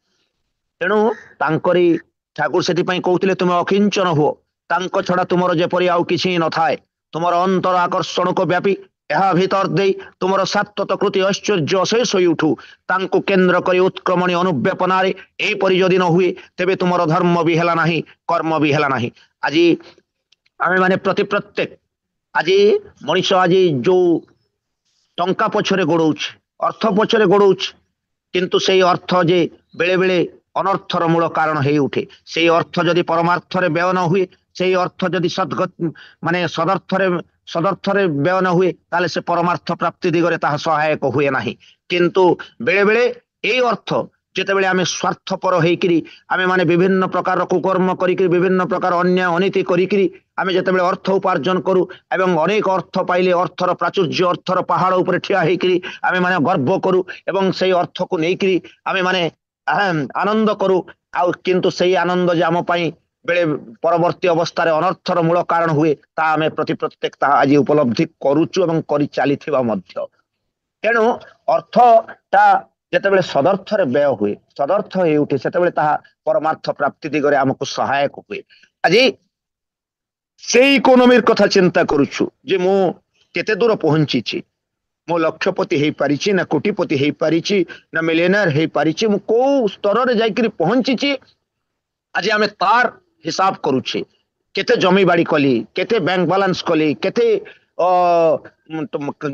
तेणु तांकरी ठाकुर सेठी पाई कहउतिले तुम अकिंचन हो तांको छडा तुमरो जेपरि आउ किछि न थाए तुमर अंतर आकर्षण को व्यापी यह भीतर दे तुमर सात्वत कृति ऐश्वर्य अशेष होई उठू तांको केंद्र करी उत्क्रमणी अनुव्यापनारे ए परि जदि न हुए तेबे तुमर धर्म भी हेला नाही कर्म भी हेला नाही आज आमे माने प्रत्येक आज मनुष्य आज जो टंका पछरे गोड़ौछ अर्थ पछरे गोड़ौछ किंतु से अर्थ जे बेले बेले ଅନର୍ଥର ମୂଳ କାରଣ ହେଇ ଉଠେ। ସେଇ ଅର୍ଥ ଯଦି ପରମାର୍ଥରେ ବ୍ୟୟ ନ ହୁଏ, ସେଇ ଅର୍ଥ ଯଦି ମାନେ ସଦର୍ଥରେ ବ୍ୟୟ ନ ହୁଏ, ତାହେଲେ ସେ ପରମାର୍ଥ ପ୍ରାପ୍ତି ଦିଗରେ ତାହା ସହାୟକ ହୁଏ ନାହିଁ। କିନ୍ତୁ ବେଳେ ବେଳେ ଏଇ ଅର୍ଥ ଯେତେବେଳେ ଆମେ ସ୍ୱାର୍ଥପର ହେଇକିରି ଆମେ ମାନେ ବିଭିନ୍ନ ପ୍ରକାର କୁକର୍ମ କରିକିରି ବିଭିନ୍ନ ପ୍ରକାର ଅନ୍ୟାୟ ଅନୀତି କରିକିରି ଆମେ ଯେତେବେଳେ ଅର୍ଥ ଉପାର୍ଜନ କରୁ ଏବଂ ଅନେକ ଅର୍ଥ ପାଇଲେ ଅର୍ଥର ପ୍ରାଚୁର୍ଯ୍ୟ ଅର୍ଥର ପାହାଡ଼ ଉପରେ ଠିଆ ହେଇକିରି ଆମେ ମାନେ ଗର୍ବ କରୁ ଏବଂ ସେଇ ଅର୍ଥକୁ ନେଇକିରି ଆମେ ମାନେ ଆନନ୍ଦ କରୁ। ଆଉ କିନ୍ତୁ ସେଇ ଆନନ୍ଦ ଯେ ଆମ ପାଇଁ ବେଳେ ପରବର୍ତ୍ତୀ ଅବସ୍ଥାରେ ଅନର୍ଥର ମୂଳ କାରଣ ହୁଏ, ତାହା ଆମେ ପ୍ରତ୍ୟେକ ତାହା ଆଜି ଉପଲବ୍ଧି କରୁଛୁ ଏବଂ କରି ଚାଲିଥିବା ମଧ୍ୟ। ତେଣୁ ଅର୍ଥଟା ଯେତେବେଳେ ସଦର୍ଥରେ ବ୍ୟୟ ହୁଏ, ସଦର୍ଥ ହେଇ ଉଠେ, ସେତେବେଳେ ତାହା ପରମାର୍ଥ ପ୍ରାପ୍ତି ଦିଗରେ ଆମକୁ ସହାୟକ ହୁଏ। ଆଜି ସେଇ ଇକୋନୋମିର କଥା ଚିନ୍ତା କରୁଛୁ ଯେ ମୁଁ କେତେ ଦୂର ପହଞ୍ଚିଛି, ମୁଁ ଲକ୍ଷପତି ହେଇପାରିଛି ନା କୋଟିପତି ହେଇପାରିଛି ନା ମିଲିୟନର ହେଇପାରିଛି, ମୁଁ କୋଉ ସ୍ତରରେ ଯାଇକରି ପହଞ୍ଚିଛି, ଆଜି ଆମେ ତାର ହିସାବ କରୁଛେ। କେତେ ଜମି ବାଡ଼ି କଲି, କେତେ ବ୍ୟାଙ୍କ ବାଲାନ୍ସ କଲି, କେତେ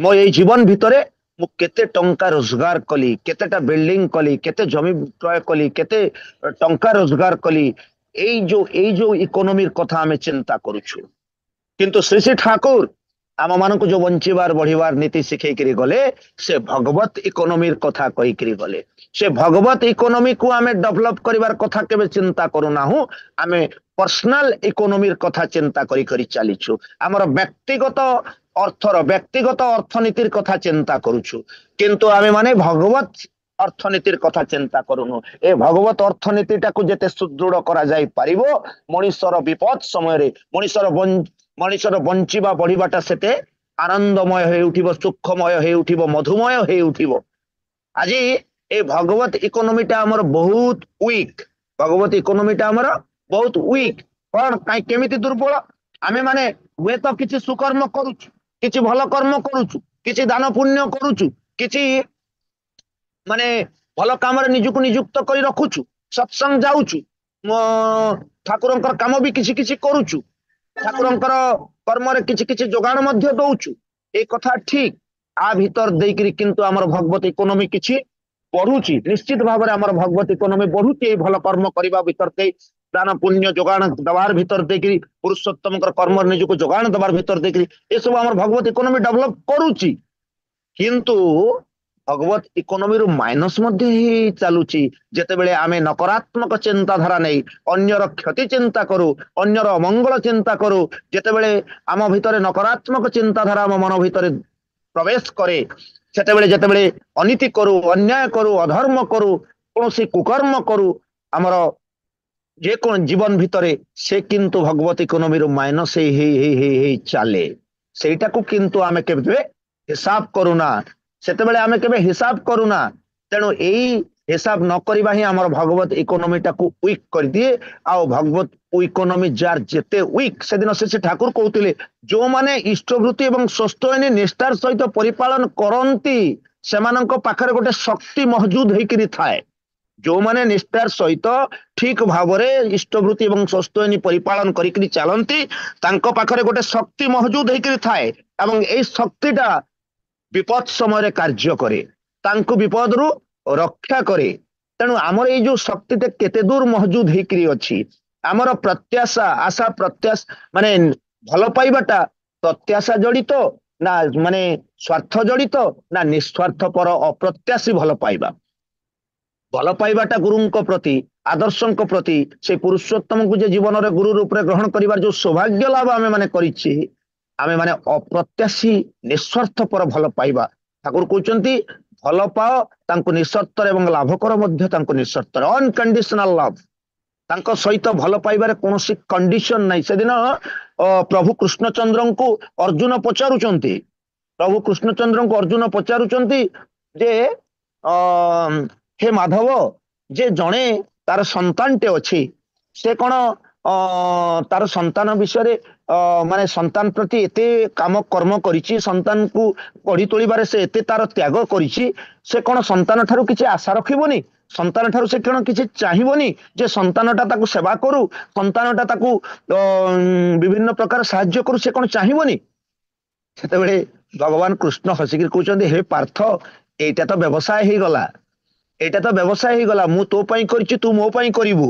ମୋ ଏଇ ଜୀବନ ଭିତରେ ମୁଁ କେତେ ଟଙ୍କା ରୋଜଗାର କଲି, କେତେଟା ବିଲ୍ଡିଂ କଲି, କେତେ ଜମି କ୍ରୟ କଲି, କେତେ ଟଙ୍କା ରୋଜଗାର କଲି। ଏଇ ଯୋଉ ଇକୋନୋମିର କଥା ଆମେ ଚିନ୍ତା କରୁଛୁ। କିନ୍ତୁ ଶ୍ରୀ ଶ୍ରୀ ଠାକୁର ଆମ ମାନଙ୍କୁ ଯୋଉ ବଞ୍ଚିବାର ବଢିବାର ନୀତି ଶିଖେଇକିରି ଗଲେ, ସେ ଭଗବତ ଇକୋନୋମିର କଥା କହିକିରି ଗଲେ। ସେ ଭଗବତ ଇକୋନୋମିକୁ ଆମେ ଡେଭଲପ କରିବାର କଥା କେବେ ଚିନ୍ତା କରୁନାହୁଁ। ଆମେ ପର୍ସନାଲ ଇକୋନୋମିର କଥା ଚିନ୍ତା କରି କରି ଚାଲିଛୁ। ଆମର ବ୍ୟକ୍ତିଗତ ବ୍ୟକ୍ତିଗତ ଅର୍ଥନୀତିର କଥା ଚିନ୍ତା କରୁଛୁ, କିନ୍ତୁ ଆମେ ମାନେ ଭଗବତ ଅର୍ଥନୀତିର କଥା ଚିନ୍ତା କରୁନୁ। ଏ ଭଗବତ ଅର୍ଥନୀତିଟାକୁ ଯେତେ ସୁଦୃଢ କରାଯାଇ ପାରିବ, ମଣିଷର ବିପଦ ସମୟରେ ମଣିଷର ବଞ୍ଚିବା ବଢିବାଟା ସେତେ ଆନନ୍ଦମୟ ହେଇ ଉଠିବ, ସୁଖମୟ ହେଇ ଉଠିବ, ମଧୁମୟ ହେଇ ଉଠିବ। ଆଜି ଏ ଭଗବତ ଇକୋନୋମିଟା ଆମର ବହୁତ ୱିକ୍। ଭଗବତ ଇକୋନୋମିଟା ଆମର ବହୁତ ୱିକ୍। କଣ କାଇଁ କେମିତି ଦୁର୍ବଳ? ଆମେ ମାନେ ହୁଏତ କିଛି ସୁକର୍ମ କରୁଛୁ, କିଛି ଭଲ କର୍ମ କରୁଛୁ, କିଛି ଦାନ ପୁଣ୍ୟ କରୁଛୁ, କିଛି ମାନେ ଭଲ କାମରେ ନିଜକୁ ନିଯୁକ୍ତ କରି ରଖୁଛୁ, ସତ୍ସଙ୍ଗ ଯାଉଛୁ, ଠାକୁରଙ୍କର କାମ ବି କିଛି କିଛି କରୁଛୁ, ଠାକୁରଙ୍କର କର୍ମରେ କିଛି କିଛି ଯୋଗାଣ ମଧ୍ୟ ଦଉଛୁ। ଏ କଥା ଠିକ। ଆ ଭିତର ଦେଇକିରି କିନ୍ତୁ ଆମର ଭଗବତ ଇକୋନୋମି କିଛି ବଢୁଛି। ନିଶ୍ଚିତ ଭାବରେ ଆମର ଭଗବତ ଇକୋନୋମି ବଢୁଛି ଏଇ ଭଲ କର୍ମ କରିବା ଭିତର ଦେଇ, ଦାନ ପୁଣ୍ୟ ଯୋଗାଣ ଦେବାର ଭିତର ଦେଇକିରି, ପୁରୁଷୋତ୍ତମଙ୍କର କର୍ମରେ ନିଜକୁ ଯୋଗାଣ ଦେବାର ଭିତର ଦେଇକିରି ଏସବୁ ଆମର ଭଗବତ ଇକୋନୋମି ଡେଭଲପ କରୁଛି। କିନ୍ତୁ ଭଗବତ ଇକୋନୋମିରୁ ମାଇନସ ମଧ୍ୟ ହେଇ ଚାଲୁଛି ଯେତେବେଳେ ଆମେ ନକାରାତ୍ମକ ଚିନ୍ତାଧାରା ନେଇ ଅନ୍ୟର କ୍ଷତି ଚିନ୍ତା କରୁ, ଅନ୍ୟର ଅମଙ୍ଗଳ ଚିନ୍ତା କରୁ। ଯେତେବେଳେ ଆମ ଭିତରେ ନକାରାତ୍ମକ ଚିନ୍ତାଧାରା ଆମ ମନ ଭିତରେ ପ୍ରବେଶ କରେ, ଯେତେବେଳେ ଅନୀତି କରୁ, ଅନ୍ୟାୟ କରୁ, ଅଧର୍ମ କରୁ, କୌଣସି କୁକର୍ମ କରୁ ଆମର ଯେକୌଣସି ଜୀବନ ଭିତରେ, ସେ କିନ୍ତୁ ଭଗବତ ଇକୋନୋମିରୁ ମାଇନସ ହେଇ ଚାଲେ। ସେଇଟାକୁ କିନ୍ତୁ ଆମେ କେବେ ହିସାବ କରୁନା, ସେତେବେଳେ ଆମେ କେବେ ହିସାବ କରୁନା। ତେଣୁ ଏଇ ହିସାବ ନ କରିବା ହିଁ ଆମର ଭଗବତ ଇକୋନୋମିଟାକୁ ୱିକ୍ କରିଦିଏ। ଆଉ ଭଗବତ ଇକୋନୋମି ଯାର ଯେତେ ୱିକ୍, ସେଦିନ ସେ ଠାକୁର କହୁଥିଲେ ଯୋଉମାନେ ଇଷ୍ଟବୃତ୍ତି ଏବଂ ସ୍ୱସ୍ତୟନୀ ନିଷ୍ଠାର ସହିତ ପରିପାଳନ କରନ୍ତି, ସେମାନଙ୍କ ପାଖରେ ଗୋଟେ ଶକ୍ତି ମହଜୁଦ ହେଇକିରି ଥାଏ। ଯୋଉମାନେ ନିଷ୍ଠାର ସହିତ ଠିକ ଭାବରେ ଇଷ୍ଟବୃତ୍ତି ଏବଂ ସ୍ୱସ୍ତୟନୀ ପରିପାଳନ କରିକିରି ଚାଲନ୍ତି, ତାଙ୍କ ପାଖରେ ଗୋଟେ ଶକ୍ତି ମହଜୁଦ ହେଇକିରି ଥାଏ ଏବଂ ଏଇ ଶକ୍ତିଟା ବିପଦ ସମୟରେ କାର୍ଯ୍ୟ କରେ, ତାଙ୍କୁ ବିପଦରୁ ରକ୍ଷା କରେ। ତେଣୁ ଆମର ଏଇ ଯୋଉ ଶକ୍ତିଟା କେତେ ଦୂର ମହଜୁଦ ହେଇକିରି ଅଛି, ଆମର ପ୍ରତ୍ୟାଶା, ଆଶା, ପ୍ରତ୍ୟାଶା ମାନେ ଭଲ ପାଇବାଟା ପ୍ରତ୍ୟାଶା ଜଡିତ ନା ମାନେ ସ୍ୱାର୍ଥ ଜଡିତ ନା ନିଃସ୍ୱାର୍ଥପର ଅପ୍ରତ୍ୟାଶୀ ଭଲ ପାଇବା? ଭଲ ପାଇବାଟା ଗୁରୁଙ୍କ ପ୍ରତି, ଆଦର୍ଶଙ୍କ ପ୍ରତି, ସେ ପୁରୁଷୋତ୍ତମକୁ ଯେ ଜୀବନରେ ଗୁରୁ ରୂପରେ ଗ୍ରହଣ କରିବାର ଯୋଉ ସୌଭାଗ୍ୟ ଲାଭ ଆମେ ମାନେ କରିଛେ, ଆମେ ମାନେ ଅପ୍ରତ୍ୟାଶୀ ନିଃସ୍ୱାର୍ଥପର ଭଲ ପାଇବା। ଠାକୁର କହୁଛନ୍ତି ଭଲ ପାଅ ତାଙ୍କୁ ନିଃସର୍ତ୍ତରେ ଏବଂ ଲାଭ କର ମଧ୍ୟ ତାଙ୍କୁ ନିଃସର୍ତ୍ତରେ, ଅନକଣ୍ଡିସନାଲ ଲଭ। ତାଙ୍କ ସହିତ ଭଲ ପାଇବାରେ କୌଣସି କଣ୍ଡିସନ ନାହିଁ। ସେଦିନ ପ୍ରଭୁ କୃଷ୍ଣଚନ୍ଦ୍ରଙ୍କୁ ଅର୍ଜୁନ ପଚାରୁଛନ୍ତି, ଯେ ହେ ମାଧବ, ଯେ ଜଣେ ତାର ସନ୍ତାନଟେ ଅଛି, ସେ କଣ ତାର ସନ୍ତାନ ବିଷୟରେ ମାନେ ସନ୍ତାନ ପ୍ରତି ଏତେ କାମ କର୍ମ କରିଛି, ସନ୍ତାନକୁ ଗଢି ତୋଳିବାରେ ସେ ଏତେ ତାର ତ୍ୟାଗ କରିଛି, ସେ କଣ ସନ୍ତାନ ଠାରୁ କିଛି ଆଶା ରଖିବନି? ସନ୍ତାନ ଠାରୁ ସେ କଣ କିଛି ଚାହିଁବନି ଯେ ସନ୍ତାନଟା ତାକୁ ସେବା କରୁ, ସନ୍ତାନଟା ତାକୁ ବିଭିନ୍ନ ପ୍ରକାର ସାହାଯ୍ୟ କରୁ? ସେ କଣ ଚାହିଁବନି? ସେତେବେଳେ ଭଗବାନ କୃଷ୍ଣ ହସିକିରି କହୁଛନ୍ତି, ହେ ପାର୍ଥ, ଏଇଟା ତ ବ୍ୟବସାୟ ହେଇଗଲା। ଏଇଟା ତ ବ୍ୟବସାୟ ହେଇଗଲା, ମୁଁ ତୋ ପାଇଁ କରିଛି ତୁ ମୋ ପାଇଁ କରିବୁ,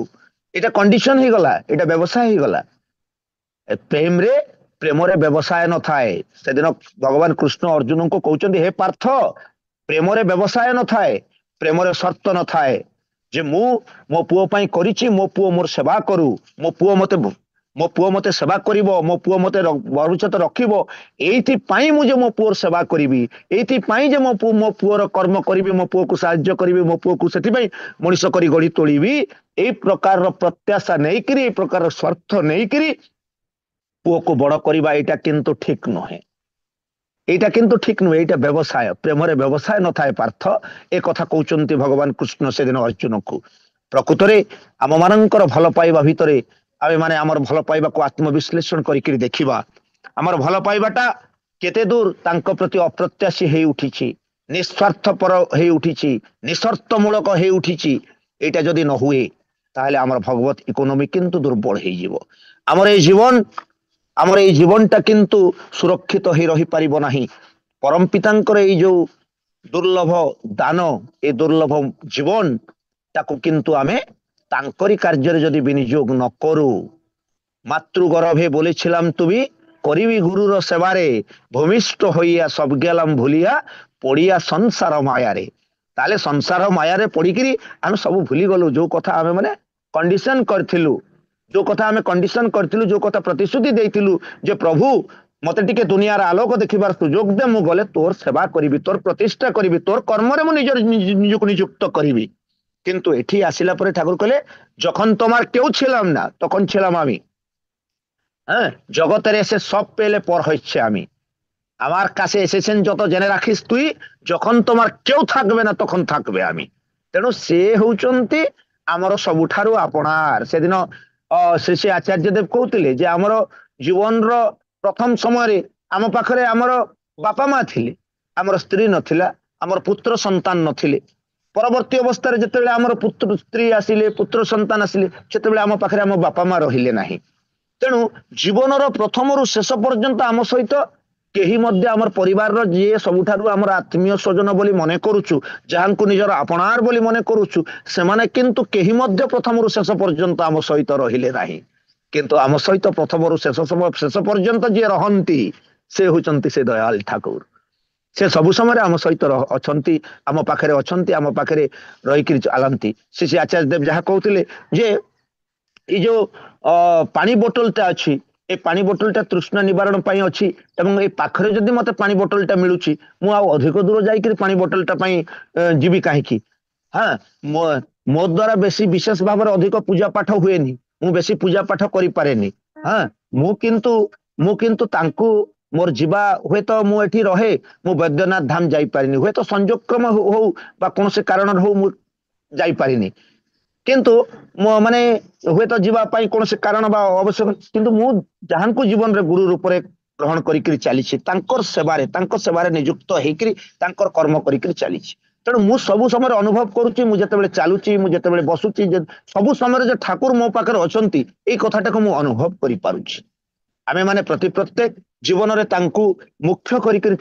ଏଇଟା କଣ୍ଡିସନ ହେଇଗଲା, ଏଇଟା ବ୍ୟବସାୟ ହେଇଗଲା। ପ୍ରେମରେ ପ୍ରେମରେ ବ୍ୟବସାୟ ନଥାଏ। ସେଦିନ ଭଗବାନ କୃଷ୍ଣ ଅର୍ଜୁନଙ୍କୁ କହୁଛନ୍ତି, ହେ ପାର୍ଥ, ପ୍ରେମରେ ବ୍ୟବସାୟ ନଥାଏ, ପ୍ରେମରେ ସର୍ତ୍ତ ନଥାଏ ଯେ ମୁଁ ମୋ ପୁଅ ପାଇଁ କରିଛି, ମୋ ପୁଅ ମୋର ସେବା କରୁ, ମୋ ପୁଅ ମତେ ସେବା କରିବ, ମୋ ପୁଅ ମତେ ଭବିଷ୍ୟତ ରଖିବ, ଏଇଥିପାଇଁ ମୁଁ ଯେ ମୋ ପୁଅର ସେବା କରିବି, ଏଇଥିପାଇଁ ଯେ ମୋ ପୁଅର କର୍ମ କରିବି, ମୋ ପୁଅକୁ ସାହାଯ୍ୟ କରିବି, ମୋ ପୁଅକୁ ସେଥିପାଇଁ ମଣିଷ କରି ଗଢି ତୋଳିବି, ଏଇ ପ୍ରକାରର ପ୍ରତ୍ୟାଶା ନେଇକିରି, ଏଇ ପ୍ରକାରର ସ୍ୱାର୍ଥ ନେଇକିରି ପୁଅକୁ ବଡ କରିବା, ଏଇଟା କିନ୍ତୁ ଠିକ ନୁହେଁ। ଏଇଟା କିନ୍ତୁ ଠିକ ନୁହେଁ, ଏଇଟା ବ୍ୟବସାୟ। ପ୍ରେମରେ ବ୍ୟବସାୟ ନଥାଏ ପାର୍ଥ, ଏ କଥା କହୁଛନ୍ତି ଭଗବାନ କୃଷ୍ଣ ସେଦିନ ଅର୍ଜୁନକୁ। ପ୍ରକୃତରେ ଆମ ମାନଙ୍କର ଭଲ ପାଇବା ଭିତରେ ଆମେ ମାନେ ଆମର ଭଲ ପାଇବାକୁ ଆତ୍ମବିଶ୍ଳେଷଣ କରିକି ଦେଖିବା, ଆମର ଭଲ ପାଇବାଟା କେତେ ଦୂର ତାଙ୍କ ପ୍ରତି ଅପ୍ରତ୍ୟାଶୀ ହେଇ ଉଠିଛି, ନିଃସ୍ୱାର୍ଥପର ହେଇ ଉଠିଛି, ନିଃସର୍ତ୍ତମୂଳକ ହେଇ ଉଠିଛି। ଏଇଟା ଯଦି ନ ହୁଏ ତାହେଲେ ଆମର ଭଗବତ ଇକୋନୋମି କିନ୍ତୁ ଦୁର୍ବଳ ହେଇଯିବ। ଆମର ଏଇ ଜୀବନଟା କିନ୍ତୁ ସୁରକ୍ଷିତ ହେଇ ରହିପାରିବ ନାହିଁ। ପରମ ପିତାଙ୍କର ଏଇ ଯୋଉ ଦୁର୍ଲଭ ଦାନ, ଏ ଦୁର୍ଲଭ ଜୀବନ ତାକୁ କିନ୍ତୁ ଆମେ ତାଙ୍କରି କାର୍ଯ୍ୟରେ ଯଦି ବିନିଯୋଗ ନ কरू, মাতৃগর্ভে বলেছিলাম তুমি করিবি গুরুর সেবারে, ভূমিষ্ঠ হইয়া সব গেলাম ভুলিয়া পড়িয়া সংসার মায়ারে। তাহলে সংসার মায়ারে পড়িকি আমি সবু ভুলি গলু, যে কথা আমি মানে কন্ডিশন করছিলু, যে কথা আমি কন্ডিশন করছিলু, যে কথা প্রতিশ্রুতি দেইছিলু যে প্রভু মতে টিকে দুনিয়ার আলোক দেখিবার সুযোগ দে, মু গলে তোর সেবা করিবি, তোর প্রতিষ্ঠা করিবি, তোর কর্মরে মু নিজকে নিযুক্ত করিবি। কিন্তু এটি আসিলা পরে ঠাকুর কলে, যখন তোমার কেউ ছিলাম না তখন ছিলাম আমি। হ্যাঁ, জগতের এসে সব পেলে পর হচ্ছে আমি, আমার কাছে এসেছেন যত জেনে রাখিস তুই, যখন তোমার কেউ থাকবে না তখন থাকবে আমি। তেণু সে হউଛନ୍ତି ଆମର ସବୁଠାରୁ ଆପଣାର। ସେଦିନ ଶ୍ରୀ ଶ୍ରୀ ଆଚାର୍ଯ୍ୟ ଦେବ କହୁଥିଲେ ଯେ ଆମର ଜୀବନର ପ୍ରଥମ ସମୟରେ ଆମ ପାଖରେ ଆମର ବାପା ମା ଥିଲେ, ଆମର ସ୍ତ୍ରୀ ନଥିଲା, ଆମର ପୁତ୍ର ସନ୍ତାନ ନଥିଲେ। ପରବର୍ତ୍ତୀ ଅବସ୍ଥାରେ ଯେତେବେଳେ ଆମର ପୁତ୍ର ସ୍ତ୍ରୀ ଆସିଲେ, ପୁତ୍ର ସନ୍ତାନ ଆସିଲେ, ସେତେବେଳେ ଆମ ପାଖରେ ଆମ ବାପା ମା ରହିଲେ ନାହିଁ। ତେଣୁ ଜୀବନର ପ୍ରଥମରୁ ଶେଷ ପର୍ଯ୍ୟନ୍ତ ଆମ ସହିତ କେହି ମଧ୍ୟ ଆମର ପରିବାରର ଯିଏ ସବୁଠାରୁ ଆମର ଆତ୍ମୀୟ ସ୍ୱଜନ ବୋଲି ମନେ କରୁଛୁ, ଯାହାଙ୍କୁ ନିଜର ଆପଣାର ବୋଲି ମନେ କରୁଛୁ, ସେମାନେ କିନ୍ତୁ କେହି ମଧ୍ୟ ପ୍ରଥମରୁ ଶେଷ ପର୍ଯ୍ୟନ୍ତ ଆମ ସହିତ ରହିଲେ ନାହିଁ। କିନ୍ତୁ ଆମ ସହିତ ପ୍ରଥମରୁ ଶେଷ ପର୍ଯ୍ୟନ୍ତ ଯିଏ ରହନ୍ତି ସେ ହଉଛନ୍ତି ସେ ଦୟାଳ ଠାକୁର। ସେ ସବୁ ସମୟରେ ଆମ ସହିତ ଅଛନ୍ତି, ଆମ ପାଖରେ ଅଛନ୍ତି, ଆମ ପାଖରେ ରହିକିରି ଚାଲନ୍ତି। ଶ୍ରୀ ଶ୍ରୀ ଆଚାର୍ଯ୍ୟ ଦେବ ଯାହା କହୁଥିଲେ ଯେ ଏଇ ଯୋଉ ପାଣି ବୋଟଲଟା ଅଛି, ଏ ପାଣି ବୋଟଲଟା ତୃଷ୍ଣା ନିବାରଣ ପାଇଁ ଅଛି, ଏବଂ ଏଇ ପାଖରେ ଯଦି ମତେ ପାଣି ବୋଟଲଟା ମିଳୁଛି, ମୁଁ ଆଉ ଅଧିକ ଦୂର ଯାଇକିରି ପାଣି ବୋଟଲଟା ପାଇଁ ଯିବି କାହିଁକି? ହଁ, ମୋ ଦ୍ୱାରା ବେଶୀ ବିଶେଷ ଭାବରେ ଅଧିକ ପୂଜା ପାଠ ହୁଏନି, ମୁଁ ବେଶୀ ପୂଜା ପାଠ କରିପାରେନି। ହଁ, ମୁଁ କିନ୍ତୁ ତାଙ୍କୁ ମୋର ଯିବା, ହୁଏତ ମୁଁ ଏଠି ରହେ, ମୁଁ ବୈଦ୍ୟନାଥ ଧାମ ଯାଇପାରିନି, ହୁଏତ ସଂଯୋଗକ୍ରମ ହଉ ବା କୌଣସି କାରଣରୁ ହଉ ମୁଁ ଯାଇପାରିନି, କିନ୍ତୁ ମାନେ ହୁଏତ ଯିବା ପାଇଁ କୌଣସି କାରଣ ବା ଆବଶ୍ୟକ, କିନ୍ତୁ ମୁଁ ଯାହାଙ୍କୁ ଜୀବନରେ ଗୁରୁ ରୂପରେ ଗ୍ରହଣ କରିକିରି ଚାଲିଛି, ତାଙ୍କ ସେବାରେ ନିଯୁକ୍ତ ହେଇକିରି ତାଙ୍କର କର୍ମ କରିକିରି ଚାଲିଛି। ତେଣୁ ମୁଁ ସବୁ ସମୟରେ ଅନୁଭବ କରୁଛି, ମୁଁ ଯେତେବେଳେ ଚାଲୁଛି, ମୁଁ ଯେତେବେଳେ ବସୁଛି, ସବୁ ସମୟରେ ଯେ ଠାକୁର ମୋ ପାଖରେ ଅଛନ୍ତି, ଏଇ କଥାଟାକୁ ମୁଁ ଅନୁଭବ କରିପାରୁଛି। ଆମେ ମାନେ ପ୍ରତ୍ୟେକ ଜୀବନରେ ତାଙ୍କୁ ମୁଖ୍ୟ କରିକିରି